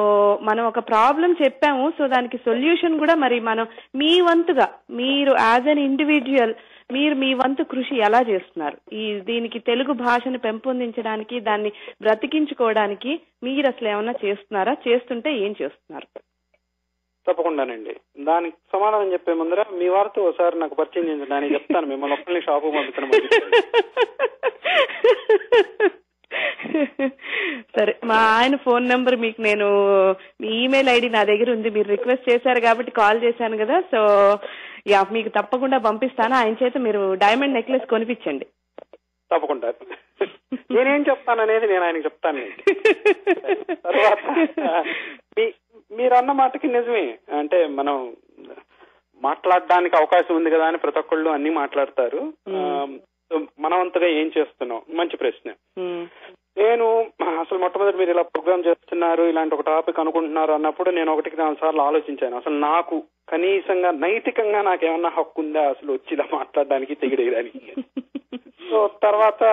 మనం ఒక ప్రాబ్లం చెప్పాము, సో దానికి సొల్యూషన్ కూడా మరి మనం మీ వంతుగా మీరు యాజ్ అన్ ఇండివిజువల్ మీరు మీ వంతు కృషి ఎలా చేస్తున్నారు? దీనికి తెలుగు భాషను పెంపొందించడానికి, దాన్ని బ్రతికించుకోవడానికి మీరు అసలు ఏమన్నా చేస్తున్నారా? చేస్తుంటే ఏం చేస్తున్నారు? తప్పకుండానండి. దానికి సమాధానం చెప్పే ముందర మీ వారితో ఒకసారి నాకు పరిచయం చేయించడానికి చెప్తాను. మిమ్మల్ని ఒక్కరిని షాపు పంపుతాను. సరే మా ఆయన ఫోన్ నెంబర్ మీకు నేను, మీ ఈమెయిల్ ఐడి నా దగ్గర ఉంది, మీరు రిక్వెస్ట్ చేశారు కాబట్టి కాల్ చేశాను కదా. సో యా మీకు తప్పకుండా పంపిస్తాను. ఆయన చేత మీరు డైమండ్ నెక్లెస్ కొనిపించండి. తప్పకుండా నేనేం చెప్తాననేది నేను ఆయనకి చెప్తాను. తర్వాత మీరు అన్న మాటకి నిజమే, అంటే మనం మాట్లాడడానికి అవకాశం ఉంది కదా అని ప్రతి ఒక్కళ్ళు అన్ని మాట్లాడతారు. మనవంతగా ఏం చేస్తున్నాం? మంచి ప్రశ్న. నేను అసలు మొట్టమొదటి మీరు ఇలా ప్రోగ్రామ్ చేస్తున్నారు, ఇలాంటి ఒక టాపిక్ అనుకుంటున్నారు అన్నప్పుడు నేను 1-4 సార్లు ఆలోచించాను. అసలు నాకు కనీసంగా నైతికంగా నాకేమన్నా హక్కు ఉందా అసలు వచ్చి ఇలా మాట్లాడడానికి, తెగిడేయడానికి? సో తర్వాత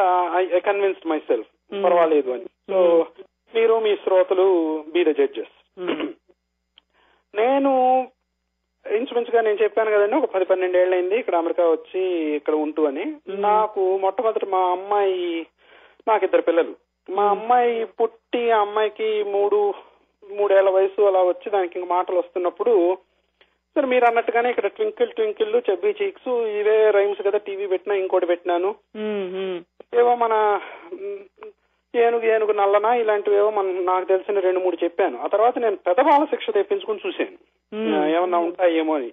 ఐ కన్విన్స్డ్ మై సెల్ఫ్ పర్వాలేదు అని. సో మీరు మీ శ్రోతలు బీ ద జడ్జెస్. నేను ఇన్సూరెన్స్ గా నేను చెప్పాను కదండి, ఒక 10-12 ఏళ్ళైంది ఇక్కడ అమెరికా వచ్చి ఇక్కడ ఉంటూ అని. నాకు మొట్టమొదటి మా అమ్మాయి, నాకు 2 పిల్లలు. మా అమ్మాయి పుట్టి, ఆ అమ్మాయికి 3 ఏళ్ల వయసు అలా వచ్చి దానికి ఇంక మాటలు వస్తున్నప్పుడు, సరే మీరు అన్నట్టుగానే ఇక్కడ ట్వింకిల్ ట్వింకిల్, చెబ్బీ చీక్స్ ఇవే రైమ్స్ కదా, టీవీ పెట్టినా ఇంకోటి పెట్టినాను, ఏవో మన ఏనుగు నల్లనా ఇలాంటివేవో నాకు తెలిసిన 2-3 చెప్పాను. ఆ తర్వాత నేను పెద్దవాళ్ళ శిక్ష తెప్పించుకుని చూశాను ఏమన్నా ఉంటాయేమో అని.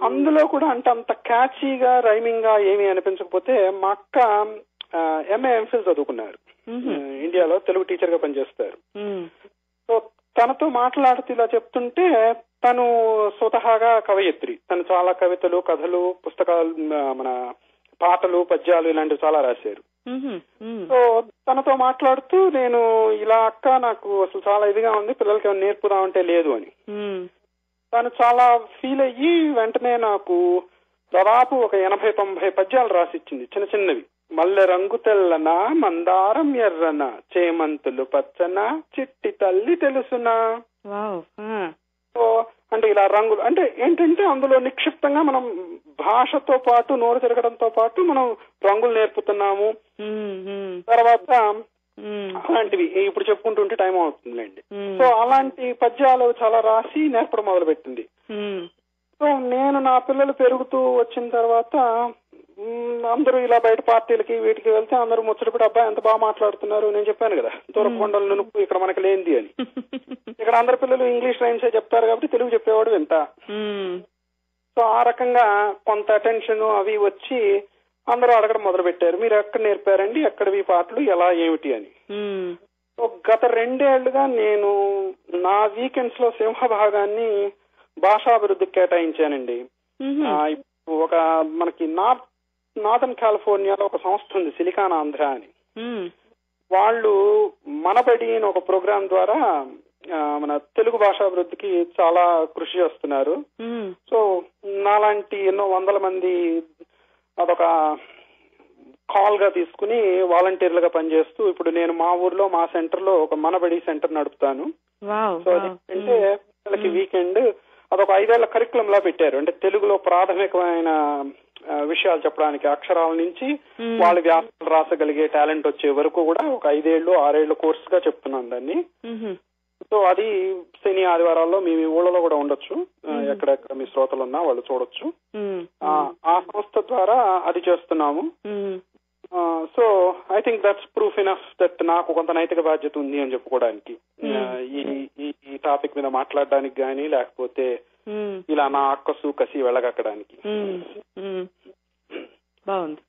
అందులో కూడా అంటే అంత క్యాచీగా రైమింగ్ గా ఏమీ అనిపించకపోతే, మా అక్క ఎంఏ ఎంఫిల్ చదువుకున్నారు, ఇండియాలో తెలుగు టీచర్ గా పనిచేస్తారు. సో తనతో మాట్లాడుతూ ఇలా చెప్తుంటే, తను స్వతహాగా కవయిత్రి, తను చాలా కవితలు, కథలు, పుస్తకాలు, మన పాటలు, పద్యాలు ఇలాంటివి చాలా రాశారు. సో తనతో మాట్లాడుతూ నేను ఇలా, అక్క నాకు అసలు చాలా ఇదిగా ఉంది, పిల్లలకి ఏమైనా నేర్పుదామంటే లేదు అని. తను చాలా ఫీల్ అయ్యి వెంటనే నాకు దాదాపు ఒక 80-90 పద్యాలు రాసిచ్చింది, చిన్న చిన్నవి. మల్లె రంగు తెల్లన, మందారం ఎర్రన, చేమంతులు పచ్చన, చిట్టి తల్లి తెలుసునా. సో అంటే ఇలా రంగులు అంటే ఏంటంటే అందులో నిక్షిప్తంగా మనం భాషతో పాటు, నోరు తిరగడంతో పాటు మనం రంగులు నేర్పుతున్నాము. తర్వాత అలాంటివి ఇప్పుడు చెప్పుకుంటుంటే టైం అవుతుందిలేండి. సో అలాంటి పద్యాలు చాలా రాసి నేర్పడం మొదలు పెట్టింది. సో నేను నా పిల్లలు పెరుగుతూ వచ్చిన తర్వాత అందరూ ఇలా బయట పార్టీలకి వీటికి వెళ్తే అందరూ ముచ్చటపడి, అబ్బాయి ఎంత బాగా మాట్లాడుతున్నారు. నేను చెప్పాను కదా, దూరకొండలు నునుపు ఇక్కడ మనకి లేనిది అని. ఇక్కడ అందరు పిల్లలు ఇంగ్లీష్ రైమ్సే చెప్తారు కాబట్టి తెలుగు చెప్పేవాడు వింట. సో ఆ రకంగా కొంత అటెన్షన్ అవి వచ్చి అందరూ అడగడం మొదలు పెట్టారు, మీరు ఎక్కడ నేర్పారండి, ఎక్కడవి పాటలు, ఎలా ఏమిటి అని. సో గత 2 ఏళ్లుగా నేను నా వీకెండ్స్ లో సింహభాగాన్ని భాషాభివృద్ధికి కేటాయించానండి. ఒక మనకి నార్దర్న్ కాలిఫోర్నియాలో ఒక సంస్థ ఉంది, సిలికాన్ ఆంధ్ర అని. వాళ్ళు మనబడి అని ఒక ప్రోగ్రాం ద్వారా మన తెలుగు భాషాభివృద్ధికి చాలా కృషి చేస్తున్నారు. సో నాలాంటి ఎన్నో వందల మంది అదొక కాల్ గా తీసుకుని వాలంటీర్లుగా పనిచేస్తూ ఇప్పుడు నేను మా ఊర్లో మా సెంటర్ లో ఒక మనబడి సెంటర్ నడుపుతాను. సో అదేంటంటే పిల్లలకి వీకెండ్ అదొక 5 ఏళ్ల కరికులం లా పెట్టారు. అంటే తెలుగులో ప్రాథమికమైన విషయాలు చెప్పడానికి, అక్షరాల నుంచి వాళ్ళు వ్యాసాలు రాసగలిగే టాలెంట్ వచ్చే వరకు కూడా ఒక 5 ఏళ్ళు 6 ఏళ్ల కోర్స్ గా చెప్తున్నాను దాన్ని. సో అది శని ఆదివారాల్లో మీ ఊళ్ళలో కూడా ఉండొచ్చు, ఎక్కడెక్కడ మీ శ్రోతలు ఉన్నా వాళ్ళు చూడొచ్చు. ఆ సంస్థ ద్వారా అది చేస్తున్నాము. So I think that's proof enough that నాకు కొంత నైతిక బాధ్యత ఉంది అని చెప్పుకోవడానికి, ఈ టాపిక్ మీద మాట్లాడడానికి గానీ, లేకపోతే ఇలా నా అక్కసు కసి వెళ్ళగక్కడానికి. బాగుంది.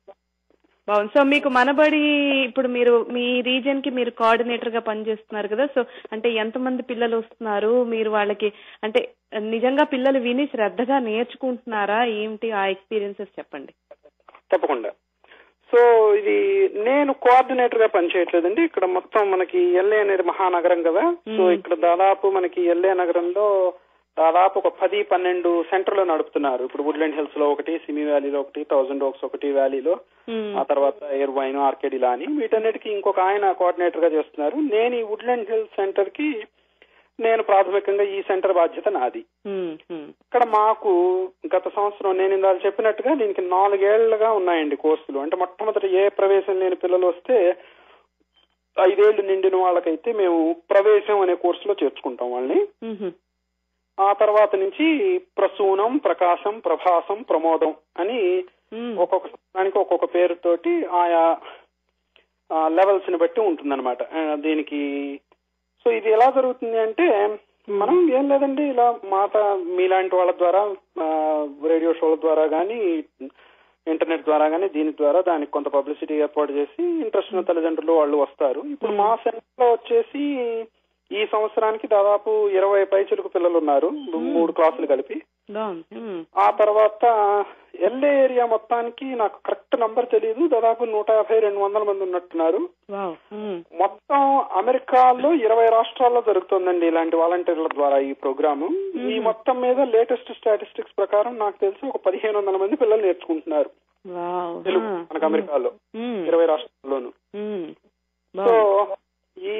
సో మీకు మనబడి ఇప్పుడు మీరు మీ రీజియన్ కి మీరు కోఆర్డినేటర్ గా పనిచేస్తున్నారు కదా, సో అంటే ఎంతమంది పిల్లలు వస్తున్నారు, మీరు వాళ్ళకి అంటే నిజంగా పిల్లలు విని శ్రద్ధగా నేర్చుకుంటున్నారా ఏమిటి, ఆ ఎక్స్పీరియన్సెస్ చెప్పండి. తప్పకుండా. సో ఇది నేను కోఆర్డినేటర్ గా పనిచేయట్లేదండి. ఇక్కడ మొత్తం మనకి ఎల్ఏ అనేది మహానగరం కదా. సో ఇక్కడ దాదాపు మనకి ఎల్ఏ నగరంలో దాదాపు ఒక 10-12 సెంటర్లు నడుపుతున్నారు. ఇప్పుడు వుడ్లాండ్ హిల్స్ లో ఒకటి, సిమీ వ్యాలీలో ఒకటి, 1000 ఓక్స్ ఒకటి వ్యాలీలో, ఆ తర్వాత ఎయిర్వైన్, ఆర్కేడ్ ఇలా అని వీటన్నిటికీ ఇంకొక ఆయన కోఆర్డినేటర్ గా చేస్తున్నారు. నేను ఈ వుడ్లాండ్ హిల్స్ సెంటర్ కి నేను ప్రాథమికంగా ఈ సెంటర్ బాధ్యత నాది. ఇక్కడ మాకు గత సంవత్సరం నేను ఇందాక చెప్పినట్టుగా దీనికి 4 ఏళ్లుగా ఉన్నాయండి కోర్సులు. అంటే మొట్టమొదటి ఏ ప్రవేశం లేని పిల్లలు వస్తే 5 ఏళ్లు నిండిన వాళ్ళకైతే మేము ప్రవేశం అనే కోర్సులో చేర్చుకుంటాం వాళ్ళని. ఆ తర్వాత నుంచి ప్రసూనం, ప్రకాశం, ప్రభాసం, ప్రమోదం అని ఒక్కొక్క దానికి ఒక్కొక్క పేరుతోటి ఆయా లెవెల్స్ ని బట్టి ఉంటుందన్నమాట దీనికి. సో ఇది ఎలా జరుగుతుంది అంటే మనం ఏం లేదండి, ఇలా మీలాంటి వాళ్ళ ద్వారా, రేడియో షోల ద్వారా గానీ, ఇంటర్నెట్ ద్వారా గానీ, దీని ద్వారా దానికి కొంత పబ్లిసిటీ ఏర్పాటు చేసి ఇంట్రెస్ట్ ఉన్న తల్లిదండ్రులు వాళ్ళు వస్తారు. ఇప్పుడు మా సెంటర్ లో వచ్చేసి ఈ సంవత్సరానికి దాదాపు 20 పైచిలకు పిల్లలు ఉన్నారు, 3 క్లాసులు కలిపి. ఆ తర్వాత ఎల్ఏ ఏరియా మొత్తానికి నాకు కరెక్ట్ నంబర్ తెలియదు, దాదాపు 150-200 మంది ఉన్నట్టున్నారు. మొత్తం అమెరికాలో 20 రాష్ట్రాల్లో జరుగుతుందండి ఇలాంటి వాలంటీర్ల ద్వారా ఈ ప్రోగ్రాము. ఈ మొత్తం మీద లేటెస్ట్ స్టాటిస్టిక్స్ ప్రకారం నాకు తెలిసి ఒక 1500 మంది పిల్లలు నేర్చుకుంటున్నారు తెలుగు మనకు అమెరికాలో 20 రాష్ట్రాల్లోనూ. సో ఈ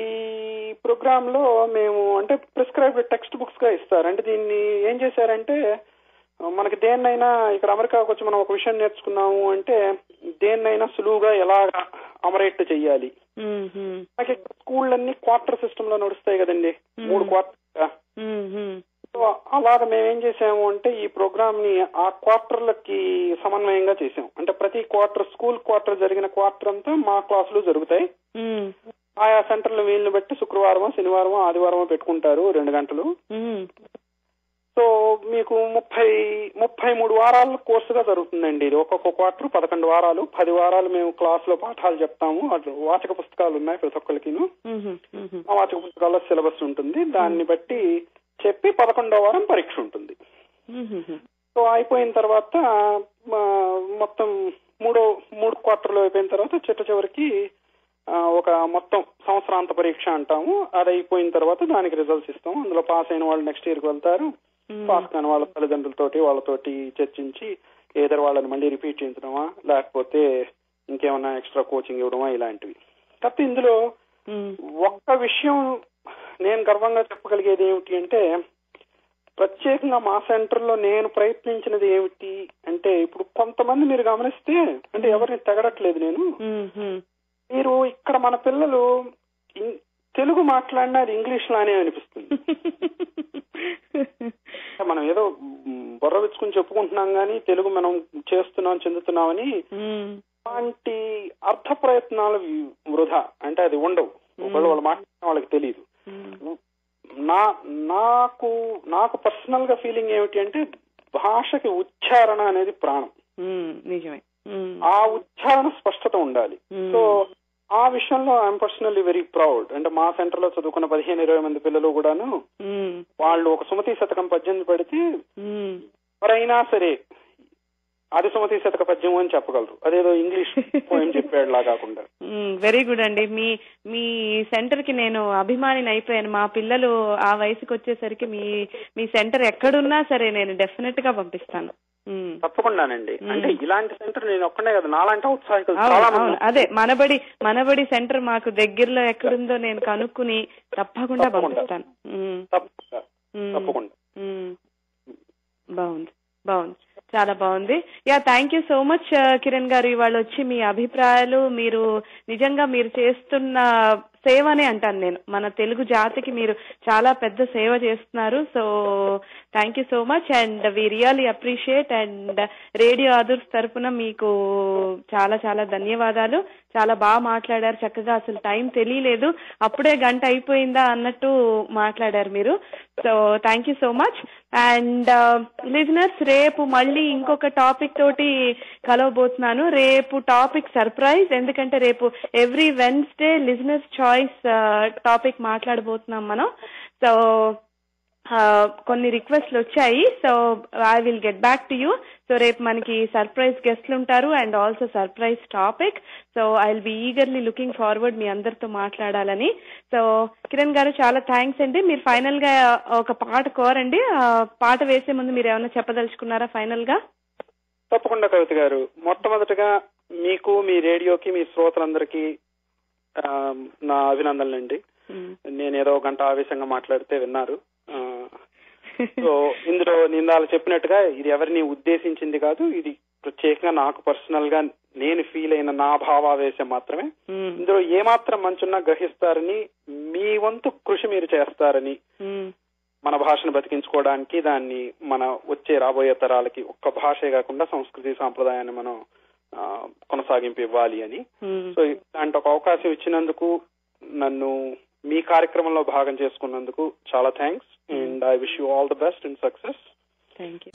ప్రోగ్రామ్ లో మేము అంటే ప్రిస్క్రైబ్డ్ టెక్స్ట్ బుక్స్ గా ఇస్తారు. అంటే దీన్ని ఏం చేశారంటే మనకి దేన్నైనా ఇక్కడ అమెరికాకు వచ్చి మనం ఒక విషయం నేర్చుకున్నాము అంటే దేన్నైనా సులువుగా ఎలాగా అమరేట్ చెయ్యాలి. మనకి స్కూళ్ళన్నీ క్వార్టర్ సిస్టమ్ లో నడుస్తాయి కదండి, 3 క్వార్టర్. సో అలాగా మేమేం చేసాము అంటే ఈ ప్రోగ్రామ్ ని ఆ క్వార్టర్లకి సమన్వయంగా చేసాం. అంటే ప్రతి క్వార్టర్, స్కూల్ క్వార్టర్ జరిగిన క్వార్టర్ అంతా మా క్లాసులు జరుగుతాయి. ఆయా సెంటర్లు వీళ్ళని బట్టి శుక్రవారం, శనివారం, ఆదివారం పెట్టుకుంటారు 2 గంటలు. సో మీకు 33 వారాల కోర్సుగా జరుగుతుందండి ఇది. ఒక్కొక్క క్వార్టర్ 11 వారాలు, 10 వారాలు మేము క్లాస్ లో పాఠాలు చెప్తాము. వాచక పుస్తకాలు ఉన్నాయి ప్రతి ఒక్కరికిను. ఆ వాచక పుస్తకాల్లో సిలబస్ ఉంటుంది, దాన్ని బట్టి చెప్పి 11వ వారం పరీక్ష ఉంటుంది. సో అయిపోయిన తర్వాత మొత్తం 3 క్వార్టర్లు అయిపోయిన తర్వాత చివరికి ఒక మొత్తం సంవత్సరాంత పరీక్ష అంటాము. అది అయిపోయిన తర్వాత దానికి రిజల్ట్స్ ఇస్తాం. అందులో పాస్ అయిన వాళ్ళు నెక్స్ట్ ఇయర్ కి వెళ్తారు, పాస్ కాని వాళ్ళ తల్లిదండ్రులతోటి వాళ్ళతోటి చర్చించి ఏదో వాళ్ళని మళ్ళీ రిపీట్ చేయించడమా లేకపోతే ఇంకేమన్నా ఎక్స్ట్రా కోచింగ్ ఇవ్వడమా ఇలాంటివి. కాకపోతే ఇందులో ఒక్క విషయం నేను గర్వంగా చెప్పగలిగేది ఏమిటి అంటే ప్రత్యేకంగా మా సెంటర్ లో నేను ప్రయత్నించినది ఏమిటి అంటే ఇప్పుడు కొంతమంది మీరు గమనిస్తే అంటే ఎవరిని తెగడట్లేదు నేను, మీరు ఇక్కడ మన పిల్లలు తెలుగు మాట్లాడినా అది ఇంగ్లీష్ లానే అనిపిస్తుంది. మనం ఏదో బుర్ర విచ్చుకుని చెప్పుకుంటున్నాం గానీ తెలుగు మనం చేస్తున్నాం చెందుతున్నామని అలాంటి అర్థ ప్రయత్నాలు వృధా, అంటే అది ఉండవు. ఒకళ్ళు వాళ్ళు మాట్లాడిన వాళ్ళకి తెలియదు. నాకు పర్సనల్ గా ఫీలింగ్ ఏమిటి అంటే భాషకి ఉచ్చారణ అనేది ప్రాణం. నిజమే. ఆ ఉచ్చారణ స్పష్టత ఉండాలి. సో ఆ విషయంలో ఐఎమ్ పర్సనల్లీ వెరీ ప్రౌడ్. అంటే మా సెంటర్ లో చదువుకున్న 15-20 మంది పిల్లలు కూడాను వాళ్ళు ఒక సుమతి శతకం పద్యం పెడితే ఎవరైనా సరే అది సుమతి శతక పద్యం అని చెప్పగలరు, అదేదో ఇంగ్లీష్ పోయం చెప్పేలా కాకుండా. వెరీ గుడ్ అండి. మీ సెంటర్ కి నేను అభిమానిని అయిపోయాను. మా పిల్లలు ఆ వయసుకి వచ్చేసరికి మీ సెంటర్ ఎక్కడున్నా సరే నేను డెఫినెట్ గా పంపిస్తాను. తప్పకుండానండి. అంటే ఇలాంటి సెంటర్ నేను ఒక్కనే కదా, నాలాంటి ఔత్సాహికులు చాలా మంది. అదే మనబడి సెంటర్ మాకు దగ్గరలో ఎక్కడుందో నేను కనుక్కుని తప్పకుండా పంపిస్తాను. తప్పకుండా. బాగుంది, చాలా బాగుంది. Thank you so much Kiran గారు. ఇవాళ వచ్చి మీ అభిప్రాయాలు, మీరు నిజంగా మీరు చేస్తున్న సేవనే అంటాను నేను. మన తెలుగు జాతికి మీరు చాలా పెద్ద సేవ చేస్తున్నారు. So thank you so much and we really appreciate. And radio Adhurs తరఫున మీకు చాలా చాలా ధన్యవాదాలు. చాలా బాగా మాట్లాడారు, చక్కగా అసలు టైం తెలియలేదు, అప్పుడే గంట అయిపోయిందా అన్నట్టు మాట్లాడారు మీరు. So thank you so much. And listeners, రేపు మళ్ళీ ఇంకొక టాపిక్ తోటి కలవబోతున్నాను. రేపు టాపిక్ సర్ప్రైజ్, ఎందుకంటే రేపు every Wednesday listeners choice topic మాట్లాడబోతున్నాం మనం. సో కొన్ని రిక్వెస్ట్లు వచ్చాయి. So I will get back to you. So రేపు మనకి సర్ప్రైజ్ గెస్ట్లు ఉంటారు and also surprise topic. So I will be eagerly looking forward మీ అందరితో మాట్లాడాలని. సో కిరణ్ గారు చాలా థ్యాంక్స్ అండి. మీరు ఫైనల్ గా ఒక పాట కోరండి. పాట వేసే ముందు మీరు ఏమైనా చెప్పదలుచుకున్నారా ఫైనల్ గా? తప్పకుండా కవిత గారు. మొట్టమొదటిగా మీకు, మీ రేడియోకి, మీ శ్రోతలందరికీ నా అభినందనలండి. నేనేదో గంట ఆవేశంగా మాట్లాడితే విన్నారు. సో ఇందులో నిందాలు చెప్పినట్టుగా ఇది ఎవరిని ఉద్దేశించింది కాదు, ఇది ప్రత్యేకంగా నాకు పర్సనల్ గా నేను ఫీల్ అయిన నా భావావేశం మాత్రమే. ఇందులో ఏమాత్రం మంచున్నా గ్రహిస్తారని, మీ వంతు కృషి మీరు చేస్తారని, మన భాషను బతికించుకోవడానికి, దాన్ని మన వచ్చే రాబోయే తరాలకి ఒక్క భాషే కాకుండా సంస్కృతి సాంప్రదాయాన్ని మనం కొనసాగింపు ఇవ్వాలి అని. సో ఇలాంటి ఒక అవకాశం ఇచ్చినందుకు, నన్ను మీ కార్యక్రమంలో భాగం చేసుకున్నందుకు చాలా thanks. And I wish you all the best and success. Thank you.